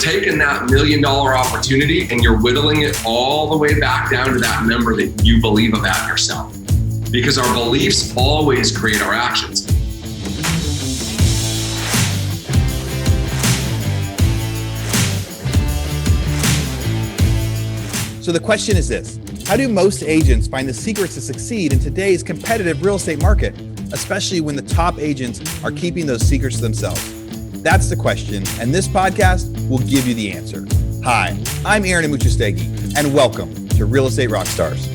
taken that $1 million opportunity and you're whittling it all the way back down to that number that you believe about yourself. Because our beliefs always create our actions. So the question is this: how do most agents find the secrets to succeed in today's competitive real estate market, especially when the top agents are keeping those secrets to themselves? That's the question, and this podcast will give you the answer. Hi, I'm Aaron Amuchastegui, and welcome to Real Estate Rockstars.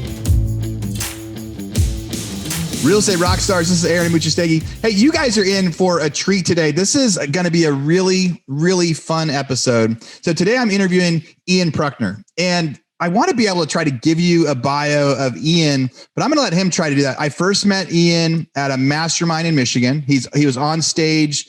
Real Estate Rockstars, this is Aaron Amuchastegui. Hey, you guys are in for a treat today. This is going to be a really, really fun episode. So today I'm interviewing Ian Pruckner, and I want to be able to try to give you a bio of Ian, but I'm going to let him try to do that. I first met Ian at a mastermind in Michigan. He was on stage,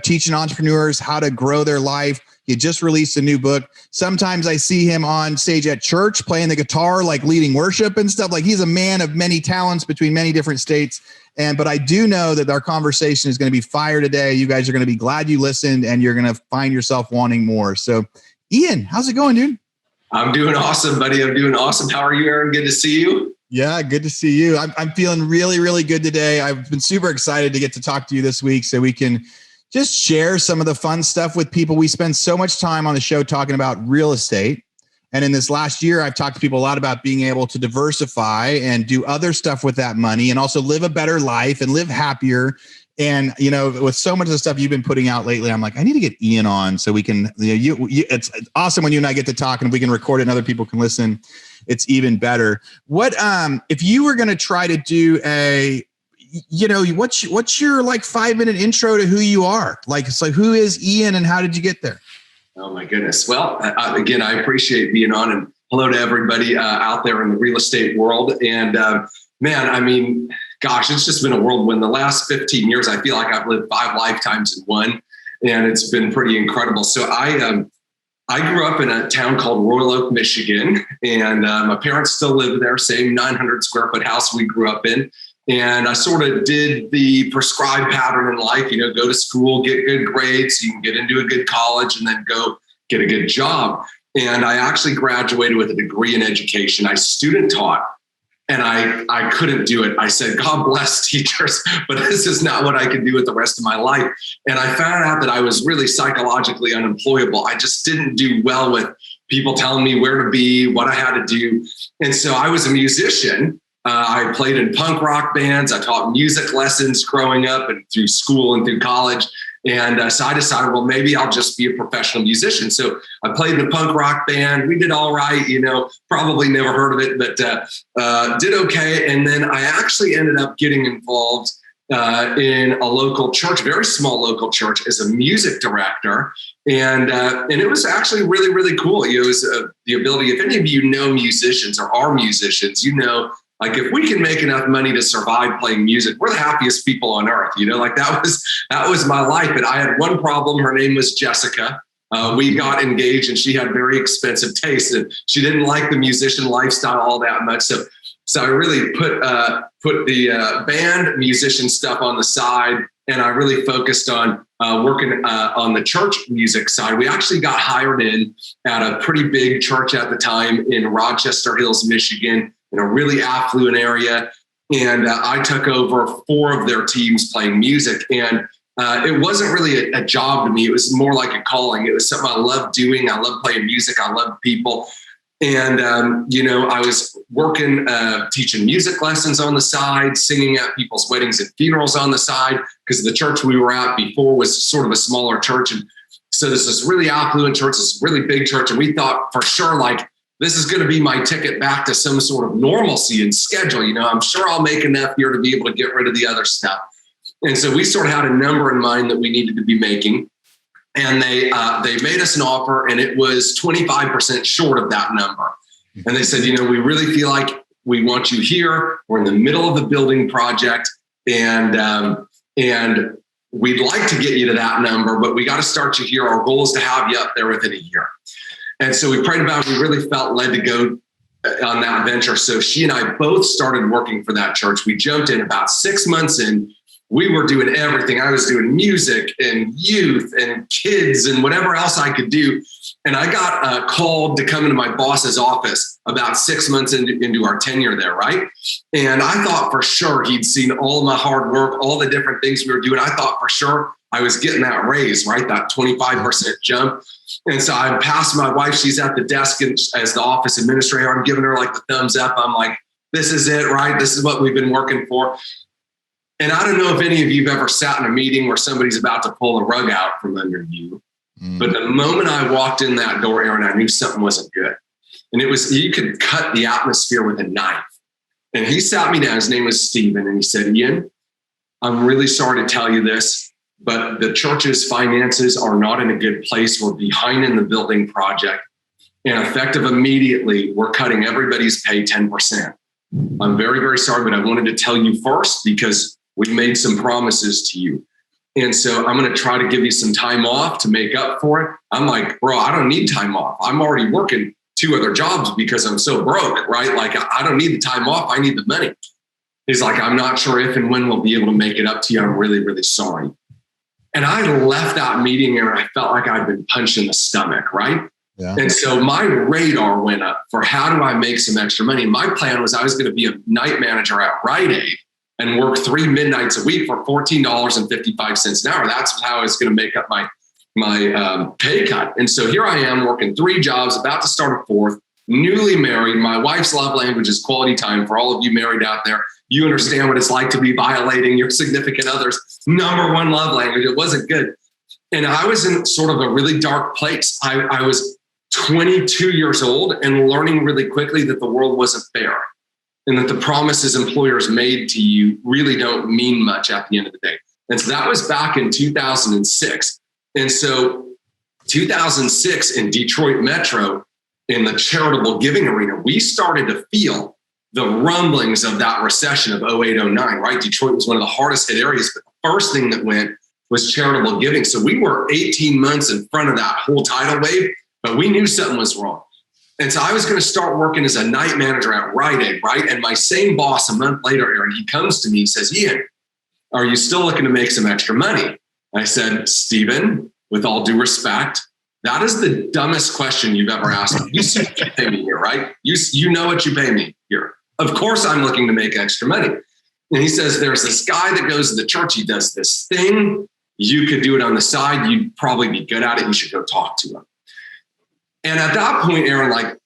teaching entrepreneurs how to grow their life. He just released a new book. Sometimes I see him on stage at church playing the guitar, like leading worship and stuff. Like, he's a man of many talents between many different states. But I do know that our conversation is going to be fire today. You guys are going to be glad you listened, and you're going to find yourself wanting more. So Ian, how's it going, dude? I'm doing awesome, buddy. I'm doing awesome. How are you, Aaron? Good to see you. Yeah, good to see you. I'm feeling really, really good today. I've been super excited to get to talk to you this week so we can just share some of the fun stuff with people. We spend so much time on the show talking about real estate. And in this last year, I've talked to people a lot about being able to diversify and do other stuff with that money and also live a better life and live happier. And, with so much of the stuff you've been putting out lately, I'm like, I need to get Ian on so we can, it's awesome when you and I get to talk, and if we can record it and other people can listen, it's even better. What, if you were going to try to do what's your 5-minute intro to who you are? It's like, who is Ian and how did you get there? Oh my goodness. Well, again, I appreciate being on, and hello to everybody out there in the real estate world. And gosh, it's just been a whirlwind. The last 15 years, I feel like I've lived 5 lifetimes in one, and it's been pretty incredible. So I grew up in a town called Royal Oak, Michigan, and my parents still live there, same 900 square foot house we grew up in. And I sort of did the prescribed pattern in life, go to school, get good grades, so you can get into a good college, and then go get a good job. And I actually graduated with a degree in education. I student taught. And I couldn't do it. I said, God bless teachers, but this is not what I could do with the rest of my life. And I found out that I was really psychologically unemployable. I just didn't do well with people telling me where to be, what I had to do. And so I was a musician. I played in punk rock bands. I taught music lessons growing up and through school and through college. And so I decided, well, maybe I'll just be a professional musician. So I played in a punk rock band. We did all right, probably never heard of it, but did okay. And then I actually ended up getting involved in a local church, very small local church, as a music director. And it was actually really, really cool. It was the ability, if any of you know musicians or are musicians, if we can make enough money to survive playing music, we're the happiest people on earth. That was my life. But I had one problem. Her name was Jessica. We got engaged, and she had very expensive taste, and she didn't like the musician lifestyle all that much. So I really put the band musician stuff on the side, and I really focused on working on the church music side. We actually got hired in at a pretty big church at the time in Rochester Hills, Michigan, in a really affluent area. And I took over 4 of their teams playing music. And it wasn't really a job to me. It was more like a calling. It was something I loved doing. I loved playing music. I loved people. And, I was working, teaching music lessons on the side, singing at people's weddings and funerals on the side, because the church we were at before was sort of a smaller church. And so there's this really affluent church, this really big church. And we thought for sure, this is going to be my ticket back to some sort of normalcy and schedule. I'm sure I'll make enough here to be able to get rid of the other stuff. And so we sort of had a number in mind that we needed to be making. And they made us an offer, and it was 25% short of that number. And they said, we really feel like we want you here. We're in the middle of the building project, and we'd like to get you to that number, but we got to start you here. Our goal is to have you up there within a year. And so we prayed about it. We really felt led to go on that venture. So she and I both started working for that church. We jumped in about 6 months in, we were doing everything. I was doing music and youth and kids and whatever else I could do. And I got called to come into my boss's office about 6 months into our tenure there, right? And I thought for sure he'd seen all of my hard work, all the different things we were doing. I thought for sure I was getting that raise, right? That 25% jump. And so I passed my wife. She's at the desk and as the office administrator. I'm giving her like the thumbs up. I'm like, this is it, right? This is what we've been working for. And I don't know if any of you have ever sat in a meeting where somebody's about to pull the rug out from under you. But the moment I walked in that door, Aaron, I knew something wasn't good. And it was, you could cut the atmosphere with a knife. And he sat me down. His name was Stephen. And he said, Ian, I'm really sorry to tell you this, but the church's finances are not in a good place. We're behind in the building project. And effective immediately, we're cutting everybody's pay 10%. I'm very, very sorry, but I wanted to tell you first because we made some promises to you. And so I'm going to try to give you some time off to make up for it. I'm like, bro, I don't need time off. I'm already working 2 other jobs because I'm so broke, right? Like, I don't need the time off. I need the money. He's like, I'm not sure if and when we'll be able to make it up to you. I'm really, really sorry. And I left that meeting and I felt like I'd been punched in the stomach, right? Yeah. And so my radar went up for how do I make some extra money? My plan was I was going to be a night manager at Rite Aid and work 3 midnights a week for $14.55 an hour. That's how I was going to make up my pay cut. And so here I am working 3 jobs, about to start a 4th, newly married. My wife's love language is quality time. For all of you married out there, you understand what it's like to be violating your significant other's number 1 love language. It wasn't good. And I was in sort of a really dark place. I was 22 years old and learning really quickly that the world wasn't fair and that the promises employers made to you really don't mean much at the end of the day. And so that was back in 2006. And so 2006 in Detroit Metro, in the charitable giving arena, we started to feel the rumblings of that recession of 08, 09, right? Detroit was one of the hardest hit areas, but the first thing that went was charitable giving. So we were 18 months in front of that whole tidal wave, but we knew something was wrong. And so I was going to start working as a night manager at Rite Aid, right? And my same boss a month later, Aaron, he comes to me, he says, Ian, are you still looking to make some extra money? I said, Stephen, with all due respect, that is the dumbest question you've ever asked me. You see what you pay me here, right? You know what you pay me here. Of course I'm looking to make extra money. And he says, there's this guy that goes to the church. He does this thing. You could do it on the side. You'd probably be good at it. You should go talk to him. And at that point, Aaron, like,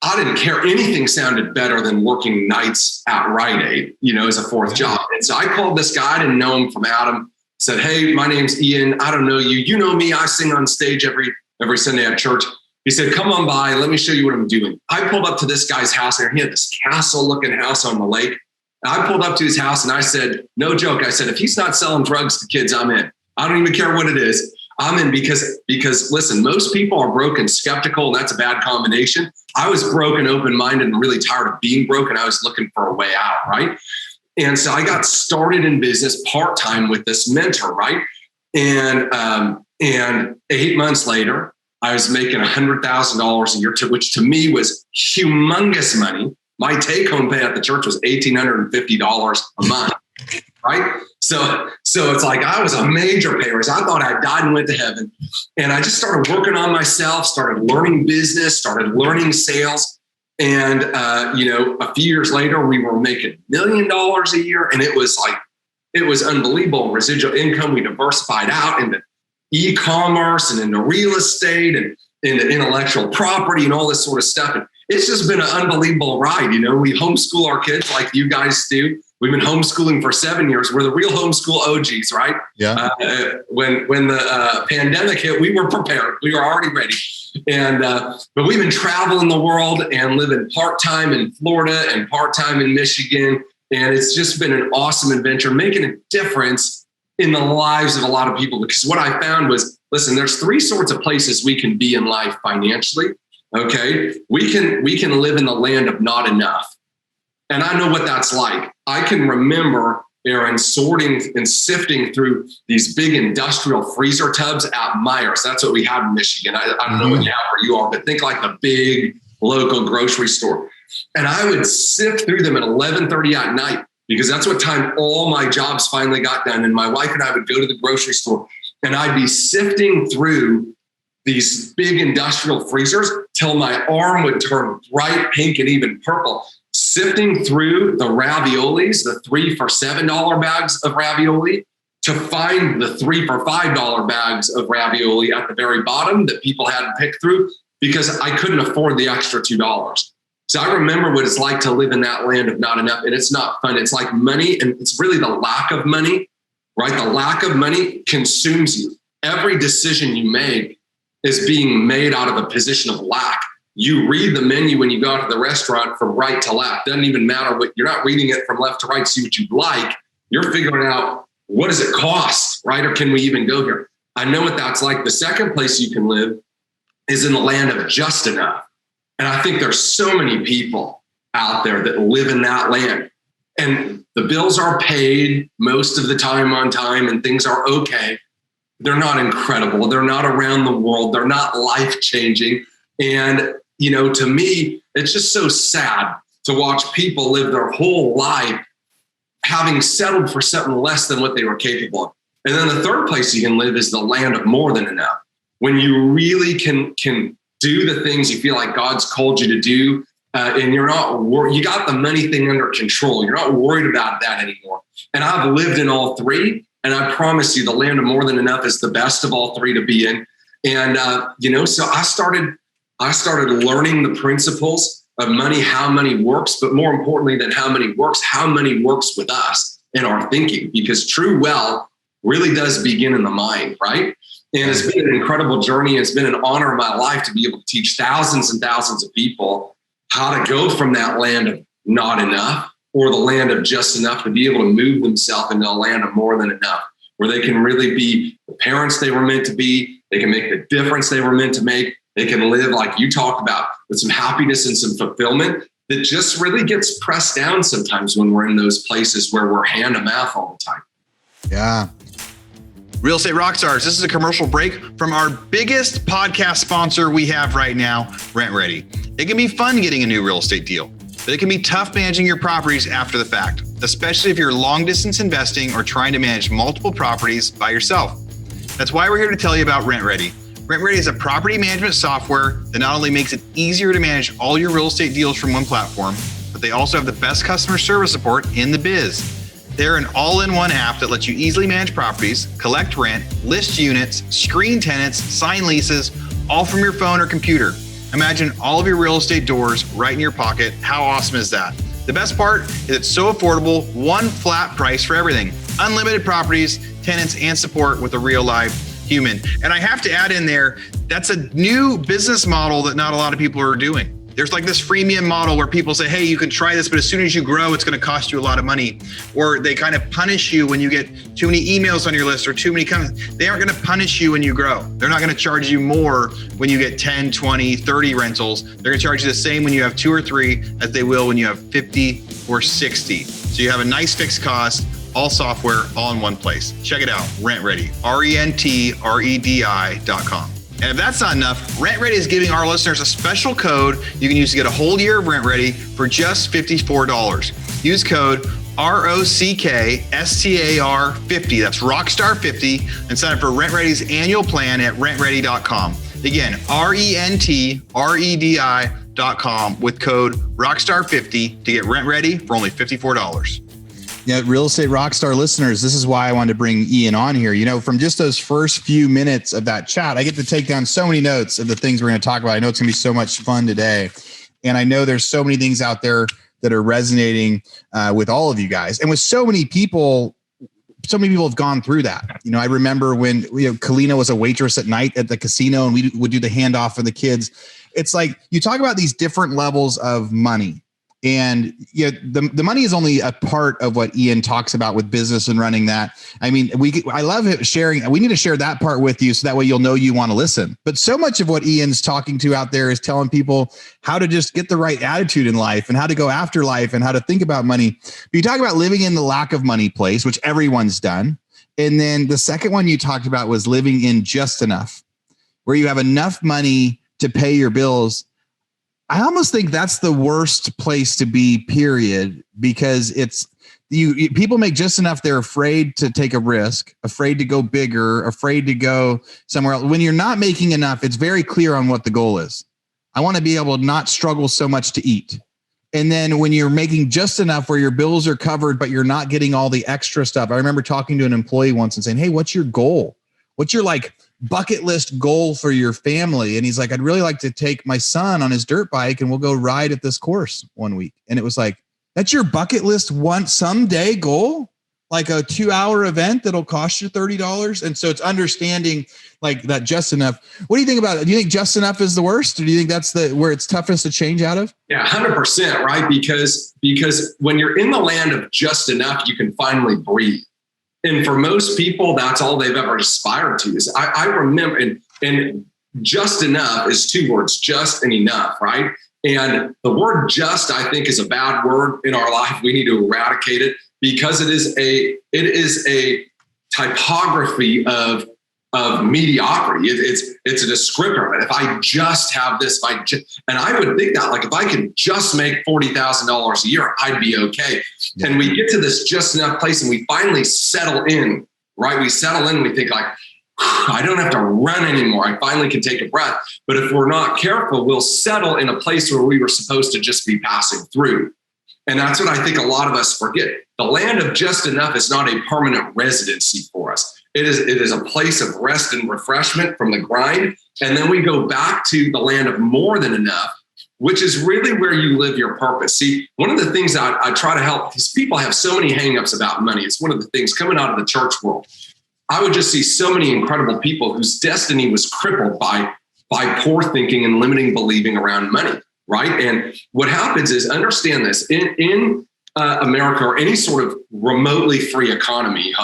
I didn't care. Anything sounded better than working nights at Rite Aid, as a 4th job. And so I called this guy. I didn't know him from Adam. Said, hey, my name's Ian. I don't know you. You know me. I sing on stage every Sunday at church. He said, come on by. Let me show you what I'm doing. I pulled up to this guy's house there. He had this castle-looking house on the lake. And I pulled up to his house and I said, no joke. I said, if he's not selling drugs to kids, I'm in. I don't even care what it is. I'm in because listen, most people are broken, skeptical, and that's a bad combination. I was broken, open-minded, and really tired of being broken. I was looking for a way out, right? And so I got started in business part-time with this mentor, right? And 8 months later, I was making $100,000 a year, which to me was humongous money. My take-home pay at the church was $1,850 a month, right? So it's like I was a major pay raise. I thought I died and went to heaven. And I just started working on myself, started learning business, started learning sales. And, a few years later, we were making $1 million a year. And it was unbelievable. Residual income, we diversified out into e-commerce and into real estate and into intellectual property and all this sort of stuff. And it's just been an unbelievable ride. We homeschool our kids like you guys do. We've been homeschooling for 7 years. We're the real homeschool OGs, right? Yeah. When the pandemic hit, we were prepared. We were already ready. But we've been traveling the world and living part-time in Florida and part-time in Michigan. And it's just been an awesome adventure, making a difference in the lives of a lot of people. Because what I found was, listen, there's 3 sorts of places we can be in life financially. Okay. We can live in the land of not enough. And I know what that's like. I can remember, Aaron, sorting and sifting through these big industrial freezer tubs at Myers. That's what we have in Michigan. I don't know what you have where you are, but think like the big local grocery store. And I would sift through them at 11:30 at night because that's what time all my jobs finally got done. And my wife and I would go to the grocery store and I'd be sifting through these big industrial freezers till my arm would turn bright pink and even purple, sifting through the raviolis, the 3 for $7 bags of ravioli, to find the 3 for $5 bags of ravioli at the very bottom that people had to pick through because I couldn't afford the extra $2. So I remember what it's like to live in that land of not enough. And it's not fun. It's like money, and it's really the lack of money, right? The lack of money consumes you. Every decision you make is being made out of a position of lack. You read the menu when you go out to the restaurant from right to left. Doesn't even matter what, you're not reading it from left to right, see what you like. You're figuring out, what does it cost, right? Or can we even go here? I know what that's like. The second place you can live is in the land of just enough. And I think there's so many people out there that live in that land. And the bills are paid most of the time on time and things are okay. They're not incredible. They're not around the world. They're not life-changing. And, to me, it's just so sad to watch people live their whole life having settled for something less than what they were capable of. And then the third place you can live is the land of more than enough. When you really can do the things you feel like God's called you to do, and you're not worried, you got the money thing under control. You're not worried about that anymore. And I've lived in all three. And I promise you, the land of more than enough is the best of all three to be in. And, so I started learning the principles of money, how money works, but more importantly than how money works with us in our thinking, because true wealth really does begin in the mind, right? And it's been an incredible journey. It's been an honor in my life to be able to teach thousands and thousands of people how to go from that land of not enough or the land of just enough to be able to move themselves into a land of more than enough, where they can really be the parents they were meant to be. They can make the difference they were meant to make. They can live like you talked about with some happiness and some fulfillment that just really gets pressed down sometimes when we're in those places where we're hand to mouth all the time. Yeah. Real Estate Rockstars, this is a commercial break from our biggest podcast sponsor we have right now, Rent Ready. It can be fun getting a new real estate deal, but it can be tough managing your properties after the fact, especially if you're long distance investing or trying to manage multiple properties by yourself. That's why we're here to tell you about Rent Ready. Rent Ready is a property management software that not only makes it easier to manage all your real estate deals from one platform, but they also have the best customer service support in the biz. They're an all-in-one app that lets you easily manage properties, collect rent, list units, screen tenants, sign leases, all from your phone or computer. Imagine all of your real estate doors right in your pocket. How awesome is that? The best part is it's so affordable, one flat price for everything. Unlimited properties, tenants, and support with a real live human. And I have to add in there, that's a new business model that not a lot of people are doing. There's like this freemium model where people say, hey, you can try this, but as soon as you grow, it's going to cost you a lot of money. Or they kind of punish you when you get too many emails on your list or too many comments. They aren't going to punish you when you grow. They're not going to charge you more when you get 10, 20, 30 rentals. They're going to charge you the same when you have 2 or 3 as they will when you have 50 or 60. So you have a nice fixed cost, all software, all in one place. Check it out, Rent Ready, RENTREDI.com. And if that's not enough, Rent Ready is giving our listeners a special code you can use to get a whole year of Rent Ready for just $54. Use code ROCKSTAR50, that's Rockstar50, and sign up for Rent Ready's annual plan at rentready.com. Again, RENTREDI.com with code Rockstar50 to get Rent Ready for only $54. Yeah, Real Estate Rockstar listeners, this is why I wanted to bring Ian on here. From just those first few minutes of that chat, I get to take down so many notes of the things we're going to talk about. I know it's going to be so much fun today. And I know there's so many things out there that are resonating with all of you guys. And with so many people have gone through that. I remember when Kalina was a waitress at night at the casino and we would do the handoff for the kids. It's like you talk about these different levels of money. And the money is only a part of what Ian talks about with business and running that. I mean, I love it sharing. We need to share that part with you so that way you'll know you want to listen. But so much of what Ian's talking to out there is telling people how to just get the right attitude in life and how to go after life and how to think about money. But you talk about living in the lack of money place, which everyone's done. And then the second one you talked about was living in just enough, where you have enough money to pay your bills. I almost think that's the worst place to be, period, because it's people make just enough. They're afraid to take a risk, afraid to go bigger, afraid to go somewhere else. When you're not making enough, it's very clear on what the goal is. I want to be able to not struggle so much to eat. And then when you're making just enough where your bills are covered, but you're not getting all the extra stuff. I remember talking to an employee once and saying, hey, what's your goal? What's your like bucket list goal for your family? And he's like, I'd really like to take my son on his dirt bike and we'll go ride at this course one week. And it was like, that's your bucket list one someday goal? Like a 2-hour event that'll cost you $30. And so it's understanding like that just enough. What do you think about it? Do you think just enough is the worst? Or do you think that's where it's toughest to change out of? Yeah, 100%, right? Because when you're in the land of just enough, you can finally breathe. And for most people, that's all they've ever aspired to. Is I remember, and just enough is 2 words, just and enough, right? And the word just, I think, is a bad word in our life. We need to eradicate it because it is a typography of mediocrity. It's a descriptor. And if I just have this, and I would think that like if I could just make $40,000 a year, I'd be okay. Yeah. And we get to this just enough place and we finally settle in, right? We settle in and we think like, I don't have to run anymore. I finally can take a breath. But if we're not careful, we'll settle in a place where we were supposed to just be passing through. And that's what I think a lot of us forget. The land of just enough is not a permanent residency for us. It is a place of rest and refreshment from the grind. And then we go back to the land of more than enough, which is really where you live your purpose. See, one of the things I try to help, because people have so many hangups about money. It's one of the things coming out of the church world. I would just see so many incredible people whose destiny was crippled by poor thinking and limiting believing around money, right? And what happens is, understand this, in America or any sort of remotely free economy,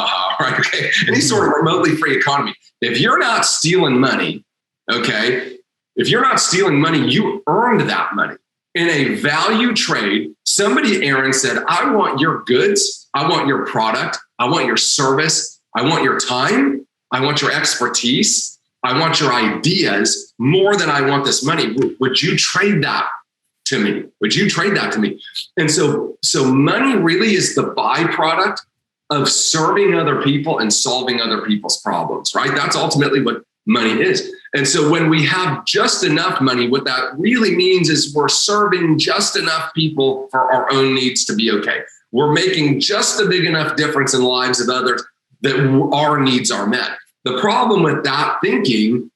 right? Okay, any sort of remotely free economy, if you're not stealing money, okay, if you're not stealing money, you earned that money. In a value trade, somebody, Aaron, said, I want your goods, I want your product, I want your service, I want your time. I want your expertise. I want your ideas more than I want this money. Would you trade that to me? Would you trade that to me? And so money really is the byproduct of serving other people and solving other people's problems, right? That's ultimately what money is. And so when we have just enough money, what that really means is we're serving just enough people for our own needs to be okay. We're making just a big enough difference in the lives of others that our needs are met. The problem with that thinking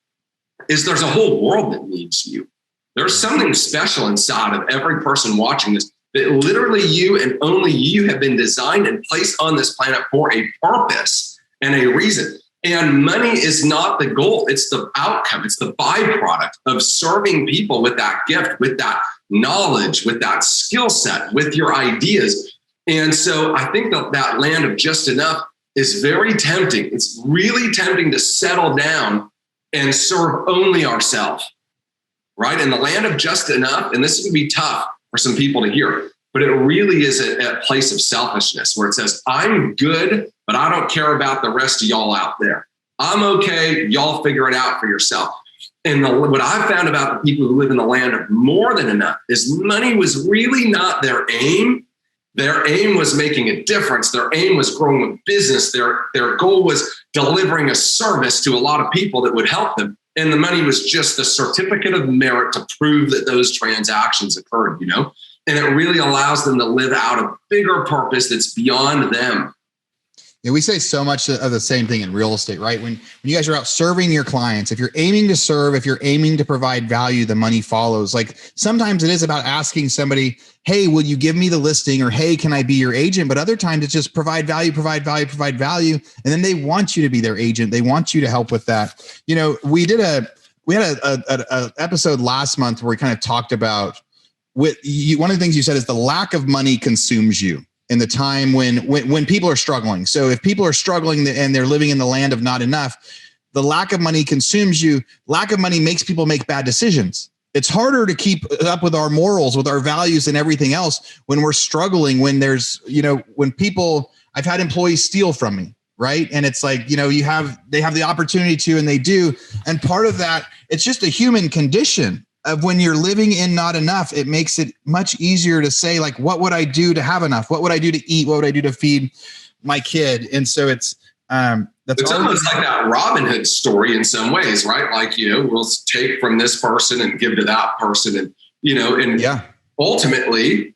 is there's a whole world that needs you. There's something special inside of every person watching this that literally you and only you have been designed and placed on this planet for a purpose and a reason. And money is not the goal. It's the outcome. It's the byproduct of serving people with that gift, with that knowledge, with that skill set, with your ideas. And so I think that land of just enough is very tempting. It's really tempting to settle down and serve only ourselves, right? In the land of just enough, and this is going to be tough for some people to hear, but it really is a place of selfishness where it says, I'm good, but I don't care about the rest of y'all out there. I'm okay. Y'all figure it out for yourself. And what I've found about the people who live in the land of more than enough is money was really not their aim. Their aim was making a difference. Their aim was growing a business. Their goal was delivering a service to a lot of people that would help them. And the money was just the certificate of merit to prove that those transactions occurred, you know? And it really allows them to live out a bigger purpose that's beyond them. Yeah, we say so much of the same thing in real estate, right? When you guys are out serving your clients, if you're aiming to serve, if you're aiming to provide value, the money follows. Like sometimes it is about asking somebody, hey, will you give me the listing? Or, hey, can I be your agent? But other times it's just provide value. And then they want you to be their agent. They want you to help with that. You know, we had a episode last month where we kind of talked about one of the things you said is the lack of money consumes you. In the time when people are struggling. So if people are struggling and they're living in the land of not enough, the lack of money consumes you. Lack of money makes people make bad decisions. It's harder to keep up with our morals, with our values and everything else when we're struggling, when there's, I've had employees steal from me, right? And it's like, they have the opportunity to, and they do. And part of that, it's just a human condition. of when you're living in not enough, it makes it much easier to say, like, what would I do to have enough? What would I do to eat? What would I do to feed my kid? And so it's almost like that Robin Hood story in some ways, right? Like, we'll take from this person and give to that person. And, ultimately,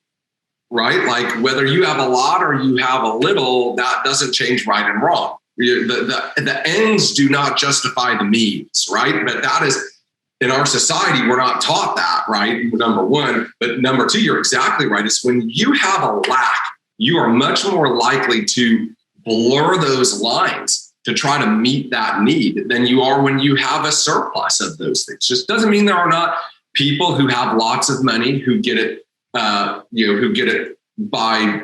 right? Like whether you have a lot or you have a little, that doesn't change right and wrong. The ends do not justify the means, right? But that is, in our society, we're not taught that, right? Number one. But number two, you're exactly right. It's when you have a lack, you are much more likely to blur those lines to try to meet that need than you are when you have a surplus of those things. Just doesn't mean there are not people who have lots of money who get it, who get it by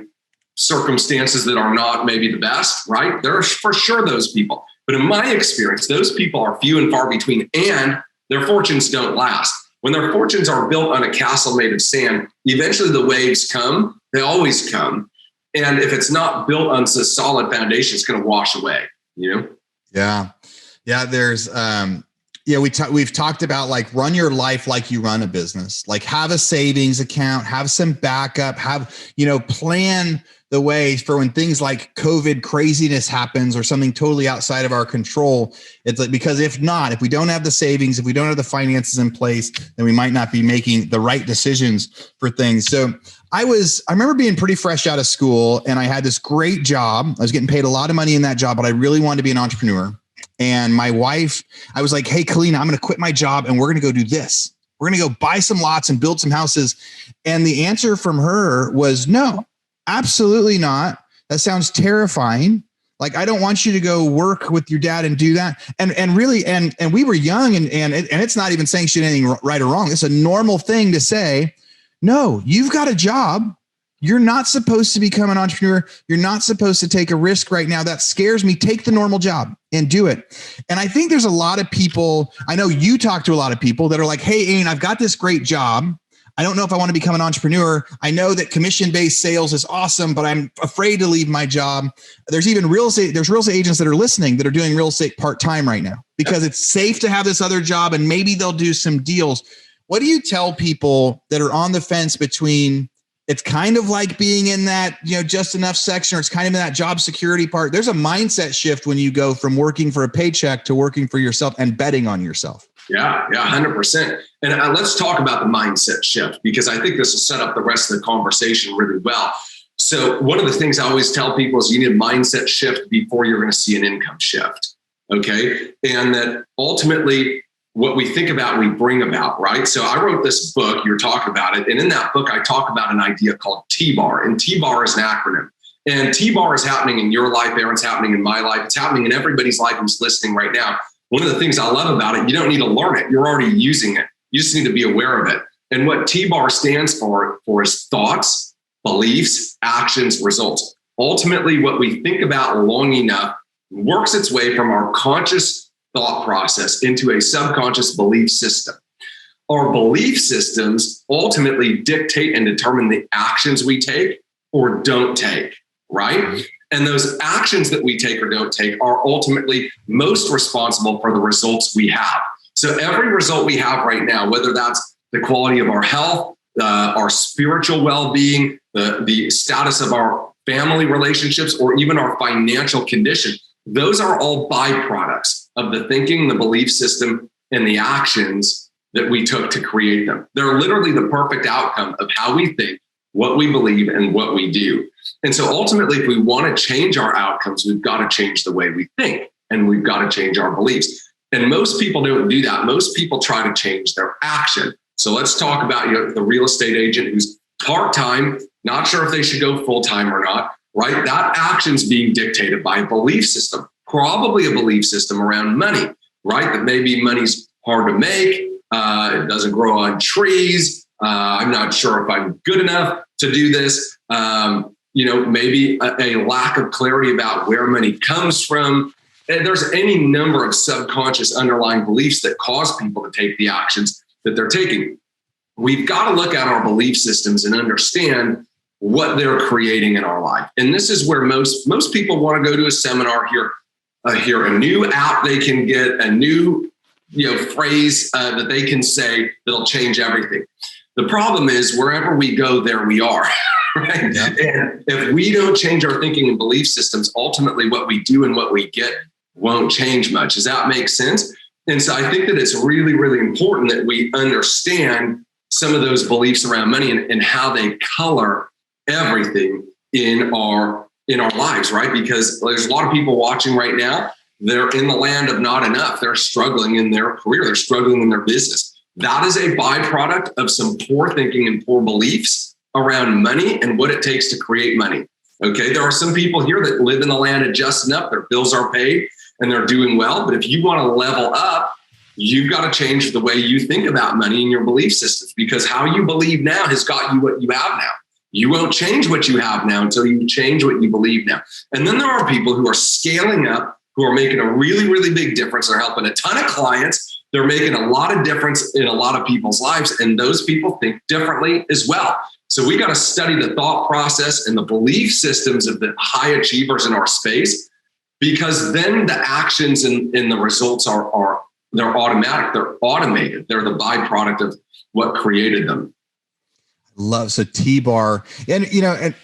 circumstances that are not maybe the best, right? There are for sure those people. But in my experience, those people are few and far between, and their fortunes don't last. When their fortunes are built on a castle made of sand, eventually the waves come. They always come. And if it's not built on a solid foundation, it's going to wash away, Yeah. There's, we've talked about like run your life like you run a business, like have a savings account, have some backup, plan the way for when things like COVID craziness happens or something totally outside of our control. It's like, because if we don't have the savings, if we don't have the finances in place, then we might not be making the right decisions for things. So I remember being pretty fresh out of school and I had this great job. I was getting paid a lot of money in that job, but I really wanted to be an entrepreneur. And my wife, I was like, hey, Kalina, I'm going to quit my job and we're going to go do this. We're going to go buy some lots and build some houses. And the answer from her was no. Absolutely not. That sounds terrifying. Like, I don't want you to go work with your dad and do that. And really, and we were young and it's not even saying she did anything right or wrong. It's a normal thing to say, no, you've got a job. You're not supposed to become an entrepreneur. You're not supposed to take a risk right now. That scares me. Take the normal job and do it. And I think there's a lot of people, I know you talk to a lot of people that are like, hey, Ian, I've got this great job. I don't know if I want to become an entrepreneur. I know that commission-based sales is awesome, but I'm afraid to leave my job. There's even real estate agents that are listening that are doing real estate part-time right now because it's safe to have this other job and maybe they'll do some deals. What do you tell people that are on the fence between it's kind of like being in that, just enough section, or it's kind of in that job security part? There's a mindset shift when you go from working for a paycheck to working for yourself and betting on yourself. Yeah, 100%. And let's talk about the mindset shift, because I think this will set up the rest of the conversation really well. So one of the things I always tell people is you need a mindset shift before you're going to see an income shift. Okay. And that ultimately what we think about, we bring about, right? So I wrote this book, you're talking about it. And in that book, I talk about an idea called T-BAR, and T-BAR is an acronym. And T-BAR is happening in your life, Aaron. It's happening in my life. It's happening in everybody's life who's listening right now. One of the things I love about it, you don't need to learn it. You're already using it. You just need to be aware of it. And what T-BAR stands for is thoughts, beliefs, actions, results. Ultimately, what we think about long enough works its way from our conscious thought process into a subconscious belief system. Our belief systems ultimately dictate and determine the actions we take or don't take, right? And those actions that we take or don't take are ultimately most responsible for the results we have. So every result we have right now, whether that's the quality of our health, our spiritual well-being, the status of our family relationships, or even our financial condition, those are all byproducts of the thinking, the belief system, and the actions that we took to create them. They're literally the perfect outcome of how we think, what we believe, and what we do. And so ultimately, if we want to change our outcomes, we've got to change the way we think, and we've got to change our beliefs. And most people don't do that. Most people try to change their action. So let's talk about the real estate agent who's part-time, not sure if they should go full-time or not, right? That action's being dictated by a belief system, probably a belief system around money, right? That maybe money's hard to make. It doesn't grow on trees. I'm not sure if I'm good enough to do this. Maybe a lack of clarity about where money comes from. And there's any number of subconscious underlying beliefs that cause people to take the actions that they're taking. We've got to look at our belief systems and understand what they're creating in our life. And this is where most people want to go to a seminar, hear a new app they can get, a new phrase that they can say that'll change everything. The problem is wherever we go, there we are. Right? Yeah. And if we don't change our thinking and belief systems, ultimately what we do and what we get won't change much. Does that make sense? And so I think that it's really, really important that we understand some of those beliefs around money and how they color everything in our lives, right? Because there's a lot of people watching right now. They're in the land of not enough. They're struggling in their career. They're struggling in their business. That is a byproduct of some poor thinking and poor beliefs around money and what it takes to create money. Okay, there are some people here that live in the land of just enough. Their bills are paid and they're doing well. But if you want to level up, you've got to change the way you think about money and your belief systems, because how you believe now has got you what you have now. You won't change what you have now until you change what you believe now. And then there are people who are scaling up, who are making a really, really big difference. They're helping a ton of clients. They're making a lot of difference in a lot of people's lives. And those people think differently as well. So we got to study the thought process and the belief systems of the high achievers in our space, because then the actions and the results they're automatic. They're automated. They're the byproduct of what created them. So T-bar. And, and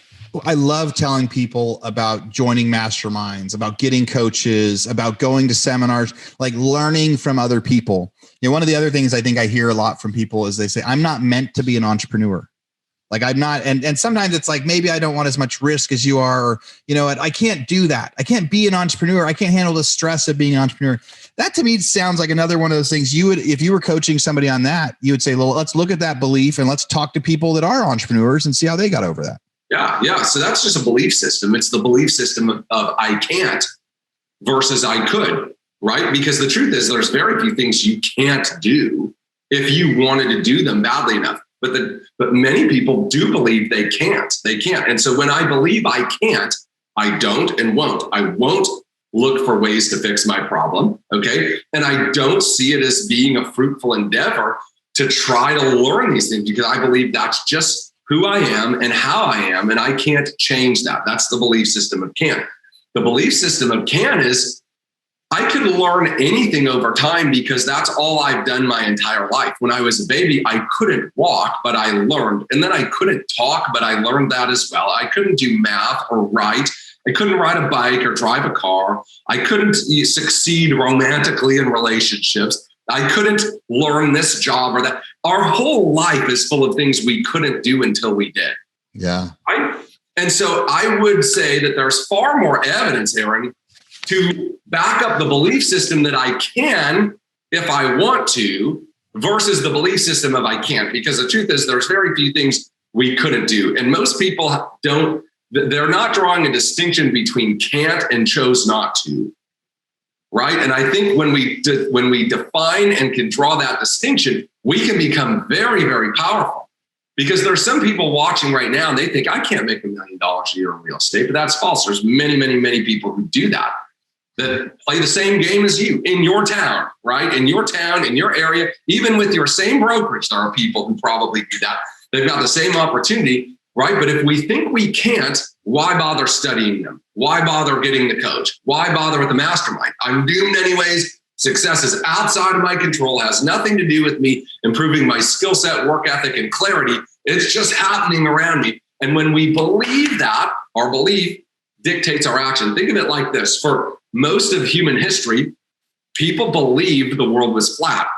I love telling people about joining masterminds, about getting coaches, about going to seminars, like learning from other people. One of the other things I think I hear a lot from people is they say, I'm not meant to be an entrepreneur. Like I'm not. And sometimes it's like, maybe I don't want as much risk as you are, or, I can't do that. I can't be an entrepreneur. I can't handle the stress of being an entrepreneur. That to me sounds like another one of those things you would, if you were coaching somebody on that, you would say, well, let's look at that belief and let's talk to people that are entrepreneurs and see how they got over that. Yeah. So that's just a belief system. It's the belief system of I can't versus I could, right? Because the truth is there's very few things you can't do if you wanted to do them badly enough. But many people do believe they can't. They can't. And so when I believe I can't, I don't and won't. I won't look for ways to fix my problem. Okay. And I don't see it as being a fruitful endeavor to try to learn these things, because I believe that's just who I am and how I am. And I can't change that. That's the belief system of can. The belief system of can is I could learn anything over time because that's all I've done my entire life. When I was a baby, I couldn't walk, but I learned. And then I couldn't talk, but I learned that as well. I couldn't do math or write. I couldn't ride a bike or drive a car. I couldn't succeed romantically in relationships. I couldn't learn this job or that. Our whole life is full of things we couldn't do until we did. Yeah. Right? And so I would say that there's far more evidence, Aaron, to back up the belief system that I can if I want to versus the belief system of I can't. Because the truth is there's very few things we couldn't do. And most people they're not drawing a distinction between can't and chose not to. Right. And I think when we define and can draw that distinction, we can become very, very powerful. Because there's some people watching right now and they think I can't make $1 million a year in real estate, but that's false. There's many, many, many people who do that play the same game as you in your town, right? In your town, in your area, even with your same brokerage, there are people who probably do that. They've got the same opportunity, right? But if we think we can't, why bother studying them? Why bother getting the coach? Why bother with the mastermind? I'm doomed anyways. Success is outside of my control, has nothing to do with me improving my skill set, work ethic, and clarity. It's just happening around me. And when we believe that, our belief dictates our action. Think of it like this. For most of human history, people believed the world was flat.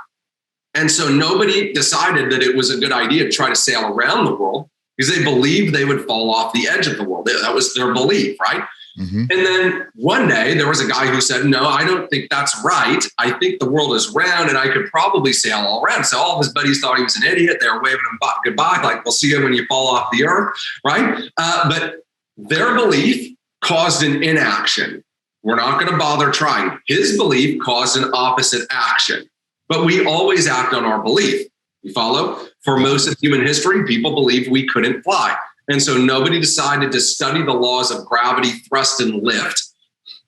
And so nobody decided that it was a good idea to try to sail around the world because they believed they would fall off the edge of the world. That was their belief, right? Mm-hmm. And then one day there was a guy who said, no, I don't think that's right. I think the world is round and I could probably sail all around. So all of his buddies thought he was an idiot. They were waving him goodbye, like, we'll see you when you fall off the earth, right? But their belief caused an inaction. We're not going to bother trying. His belief caused an opposite action. But we always act on our belief. You follow? For most of human history, people believed we couldn't fly. And so nobody decided to study the laws of gravity, thrust, and lift,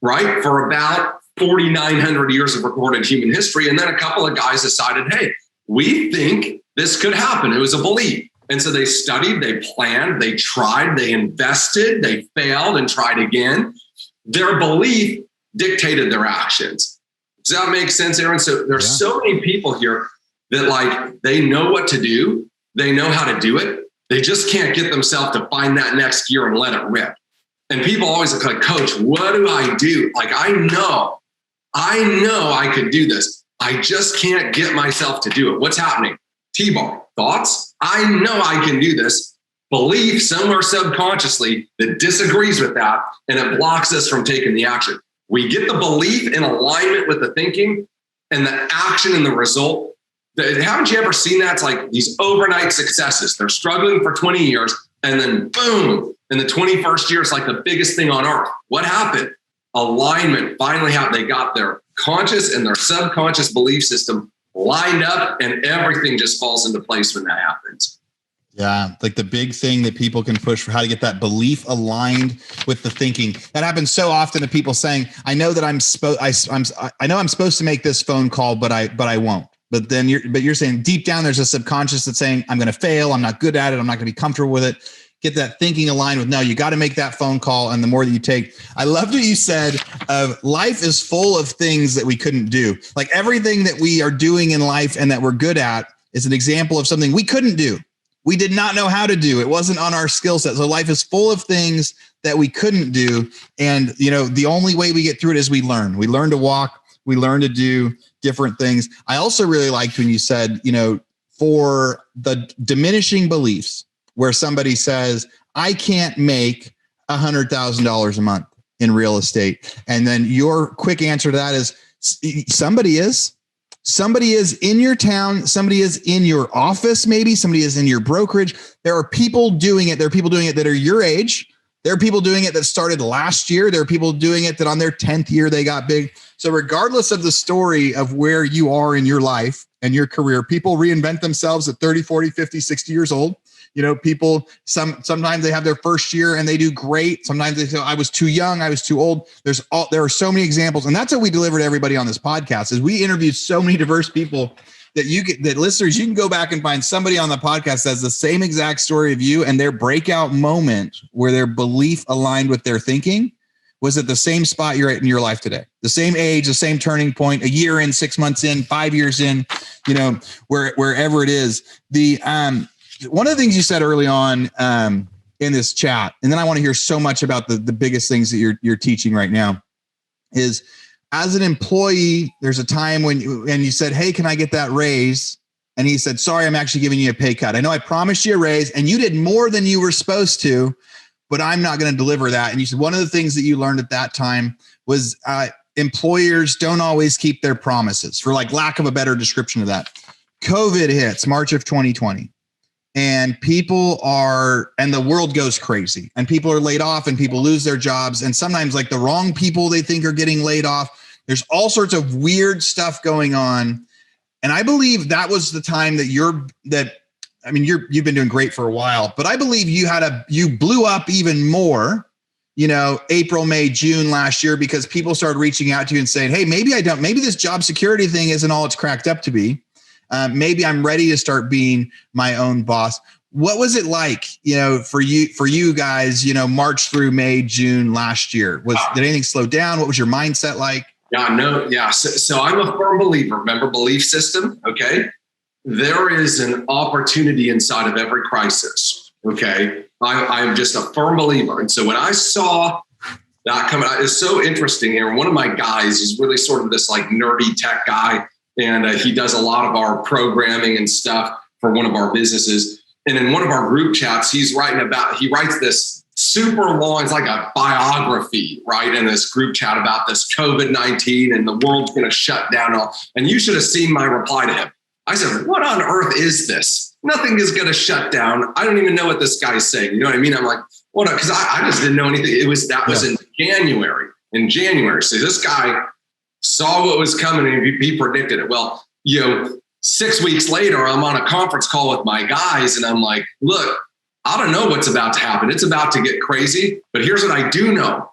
right? For about 4,900 years of recorded human history. And then a couple of guys decided, hey, we think this could happen. It was a belief. And so they studied, they planned, they tried, they invested, they failed and tried again. Their belief dictated their actions. Does that make sense, Aaron? So there's so many people here that like, they know what to do. They know how to do it. They just can't get themselves to find that next gear and let it rip. And people always look like, Coach, what do I do? Like, I know I could do this. I just can't get myself to do it. What's happening? T-bar, thoughts? I know I can do this. Belief somewhere subconsciously that disagrees with that, and it blocks us from taking the action. We get the belief in alignment with the thinking and the action and the result. Haven't you ever seen that? It's like these overnight successes. They're struggling for 20 years and then boom, in the 21st year, it's like the biggest thing on earth. What happened? Alignment finally happened. They got their conscious and their subconscious belief system lined up, and everything just falls into place when that happens. Yeah, like the big thing that people can push for how to get that belief aligned with the thinking. That happens so often to people saying, "I know that I'm supposed to make this phone call, but I won't." But then you're saying deep down there's a subconscious that's saying, "I'm going to fail. I'm not good at it. I'm not going to be comfortable with it." Get that thinking aligned with, no, you got to make that phone call. And the more that you take, I loved what you said of life is full of things that we couldn't do. Like everything that we are doing in life and that we're good at is an example of something we couldn't do. We did not know how to do. It wasn't on our skill set. So life is full of things that we couldn't do. And, the only way we get through it is we learn. We learn to walk. We learn to do different things. I also really liked when you said, for the diminishing beliefs, where somebody says, I can't make $100,000 a month in real estate. And then your quick answer to that is somebody is in your town. Somebody is in your office. Maybe somebody is in your brokerage. There are people doing it. There are people doing it that are your age. There are people doing it that started last year. There are people doing it that on their 10th year, they got big. So regardless of the story of where you are in your life and your career, people reinvent themselves at 30, 40, 50, 60 years old. People, sometimes they have their first year and they do great. Sometimes they say, I was too young, I was too old. There are so many examples. And that's what we deliver to everybody on this podcast is we interviewed so many diverse people that listeners, you can go back and find somebody on the podcast that's the same exact story of you, and their breakout moment where their belief aligned with their thinking was at the same spot you're at in your life today. The same age, the same turning point, a year in, 6 months in, 5 years in, wherever it is. One of the things you said early on in this chat, and then I want to hear so much about the biggest things that you're teaching right now, is as an employee, there's a time when you said, hey, can I get that raise? And he said, sorry, I'm actually giving you a pay cut. I know I promised you a raise and you did more than you were supposed to, but I'm not going to deliver that. And you said one of the things that you learned at that time was employers don't always keep their promises, for lack of a better description of that. COVID hits March of 2020. And the world goes crazy and people are laid off and people lose their jobs. And sometimes the wrong people they think are getting laid off. There's all sorts of weird stuff going on. And I believe that was the time that you've been doing great for a while, but I believe you blew up even more, April, May, June last year, because people started reaching out to you and saying, hey, maybe this job security thing isn't all it's cracked up to be. Maybe I'm ready to start being my own boss. What was it like, for you guys, March through May, June last year? Did anything slow down? What was your mindset like? So I'm a firm believer. Remember belief system? Okay. There is an opportunity inside of every crisis. Okay. I'm just a firm believer. And so when I saw that coming out, it's so interesting here. One of my guys is really sort of this nerdy tech guy. And he does a lot of our programming and stuff for one of our businesses. And in one of our group chats, he writes this super long, it's like a biography, right? In this group chat about this COVID-19 and the world's going to shut down. And you should have seen my reply to him. I said, what on earth is this? Nothing is going to shut down. I don't even know what this guy's saying. You know what I mean? I'm like, what? Because I just didn't know anything. Was in January. So this guy saw what was coming and he predicted it. Well, 6 weeks later, I'm on a conference call with my guys and I'm like, look, I don't know what's about to happen. It's about to get crazy, but here's what I do know.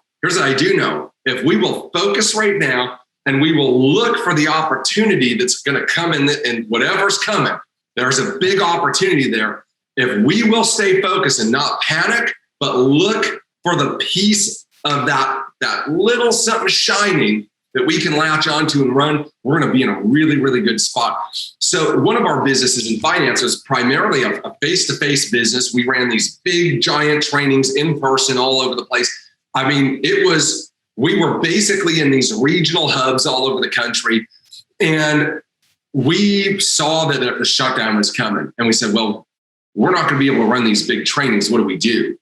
If we will focus right now and we will look for the opportunity that's going to come in whatever's coming, there's a big opportunity there. If we will stay focused and not panic, but look for the piece of that little something shining, that we can latch onto and run, we're going to be in a really, really good spot. So one of our businesses in finance was primarily a face-to-face business. We ran these big, giant trainings in person all over the place. I mean, we were basically in these regional hubs all over the country. And we saw that the shutdown was coming. And we said, well, we're not going to be able to run these big trainings. What do we do?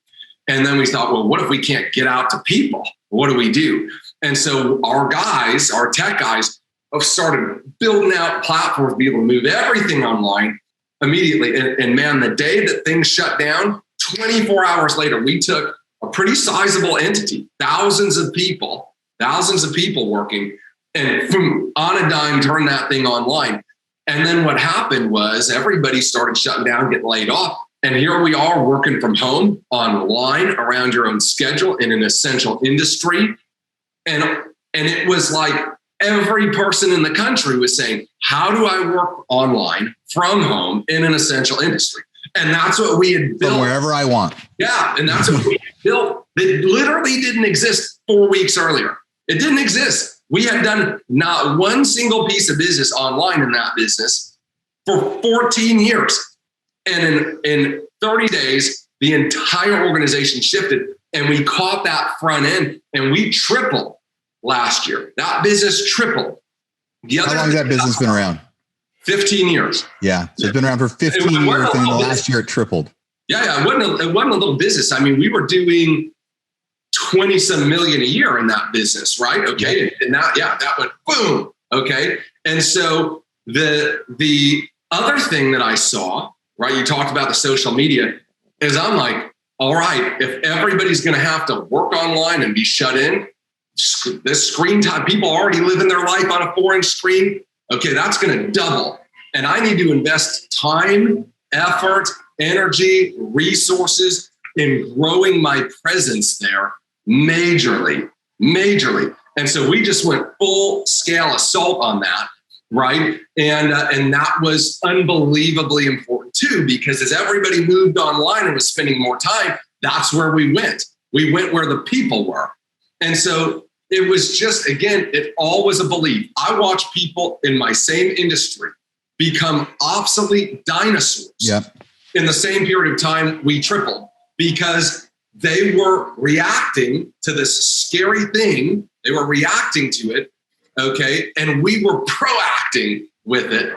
And then we thought, well, what if we can't get out to people? What do we do? And so our tech guys, started building out platforms to be able to move everything online immediately. And man, the day that things shut down, 24 hours later, we took a pretty sizable entity, thousands of people working, and on a dime, turned that thing online. And then what happened was everybody started shutting down, getting laid off. And here we are working from home online around your own schedule in an essential industry. And it was like every person in the country was saying, how do I work online from home in an essential industry? And that's what we had built. From wherever I want. Yeah. And that's what we had built. That literally didn't exist 4 weeks earlier. It didn't exist. We had done not one single piece of business online in that business for 14 years. And in 30 days, the entire organization shifted, and we caught that front end, and we tripled last year. That business tripled. How long has that business been around? 15 years. Yeah. So it's been around for 15 years, and in the last year it tripled. Yeah. It wasn't a little business. I mean, we were doing 20 some million a year in that business, right? Okay. And that went boom. Okay. And so the other thing that I saw, right, you talked about the social media, is I'm like, all right, if everybody's going to have to work online and be shut in, this screen time, people already living their life on a 4-inch screen. Okay, that's going to double. And I need to invest time, effort, energy, resources in growing my presence there majorly. And so we just went full scale assault on that. Right. And that was unbelievably important too, because as everybody moved online and was spending more time, that's where we went. We went where the people were. And so it was just, again, it all was a belief. I watched people in my same industry become obsolete dinosaurs. Yep. In the same period of time, we tripled because they were reacting to this scary thing. They were reacting to it. Okay. And we were proacting with it.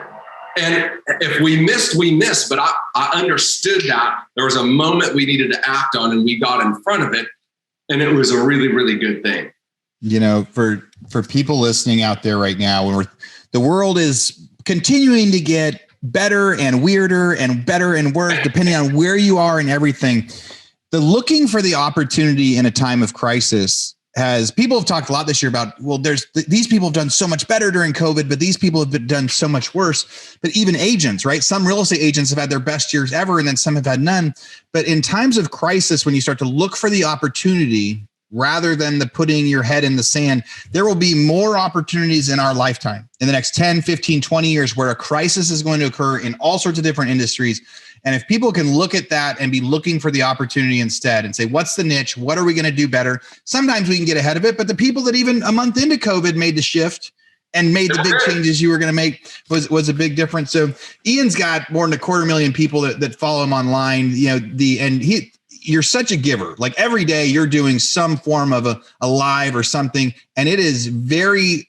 And if we missed, we missed. But I understood that there was a moment we needed to act on, and we got in front of it. And it was a really, really good thing. You know, for people listening out there right now, when the world is continuing to get better and weirder and better and worse, depending on where you are and everything, the looking for the opportunity in a time of crisis people have talked a lot this year about, well, these people have done so much better during COVID, but these people have done so much worse. But even agents, right? Some real estate agents have had their best years ever, and then some have had none. But in times of crisis, when you start to look for the opportunity rather than the putting your head in the sand, there will be more opportunities in our lifetime in the next 10, 15, 20 years where a crisis is going to occur in all sorts of different industries. And if people can look at that and be looking for the opportunity instead and say, what's the niche? What are we going to do better? Sometimes we can get ahead of it. But the people that even a month into COVID made the shift and made the big changes you were going to make was a big difference. So Ian's got more than 250,000 people that follow him online. You know, you're such a giver. Like every day you're doing some form of a live or something. And it is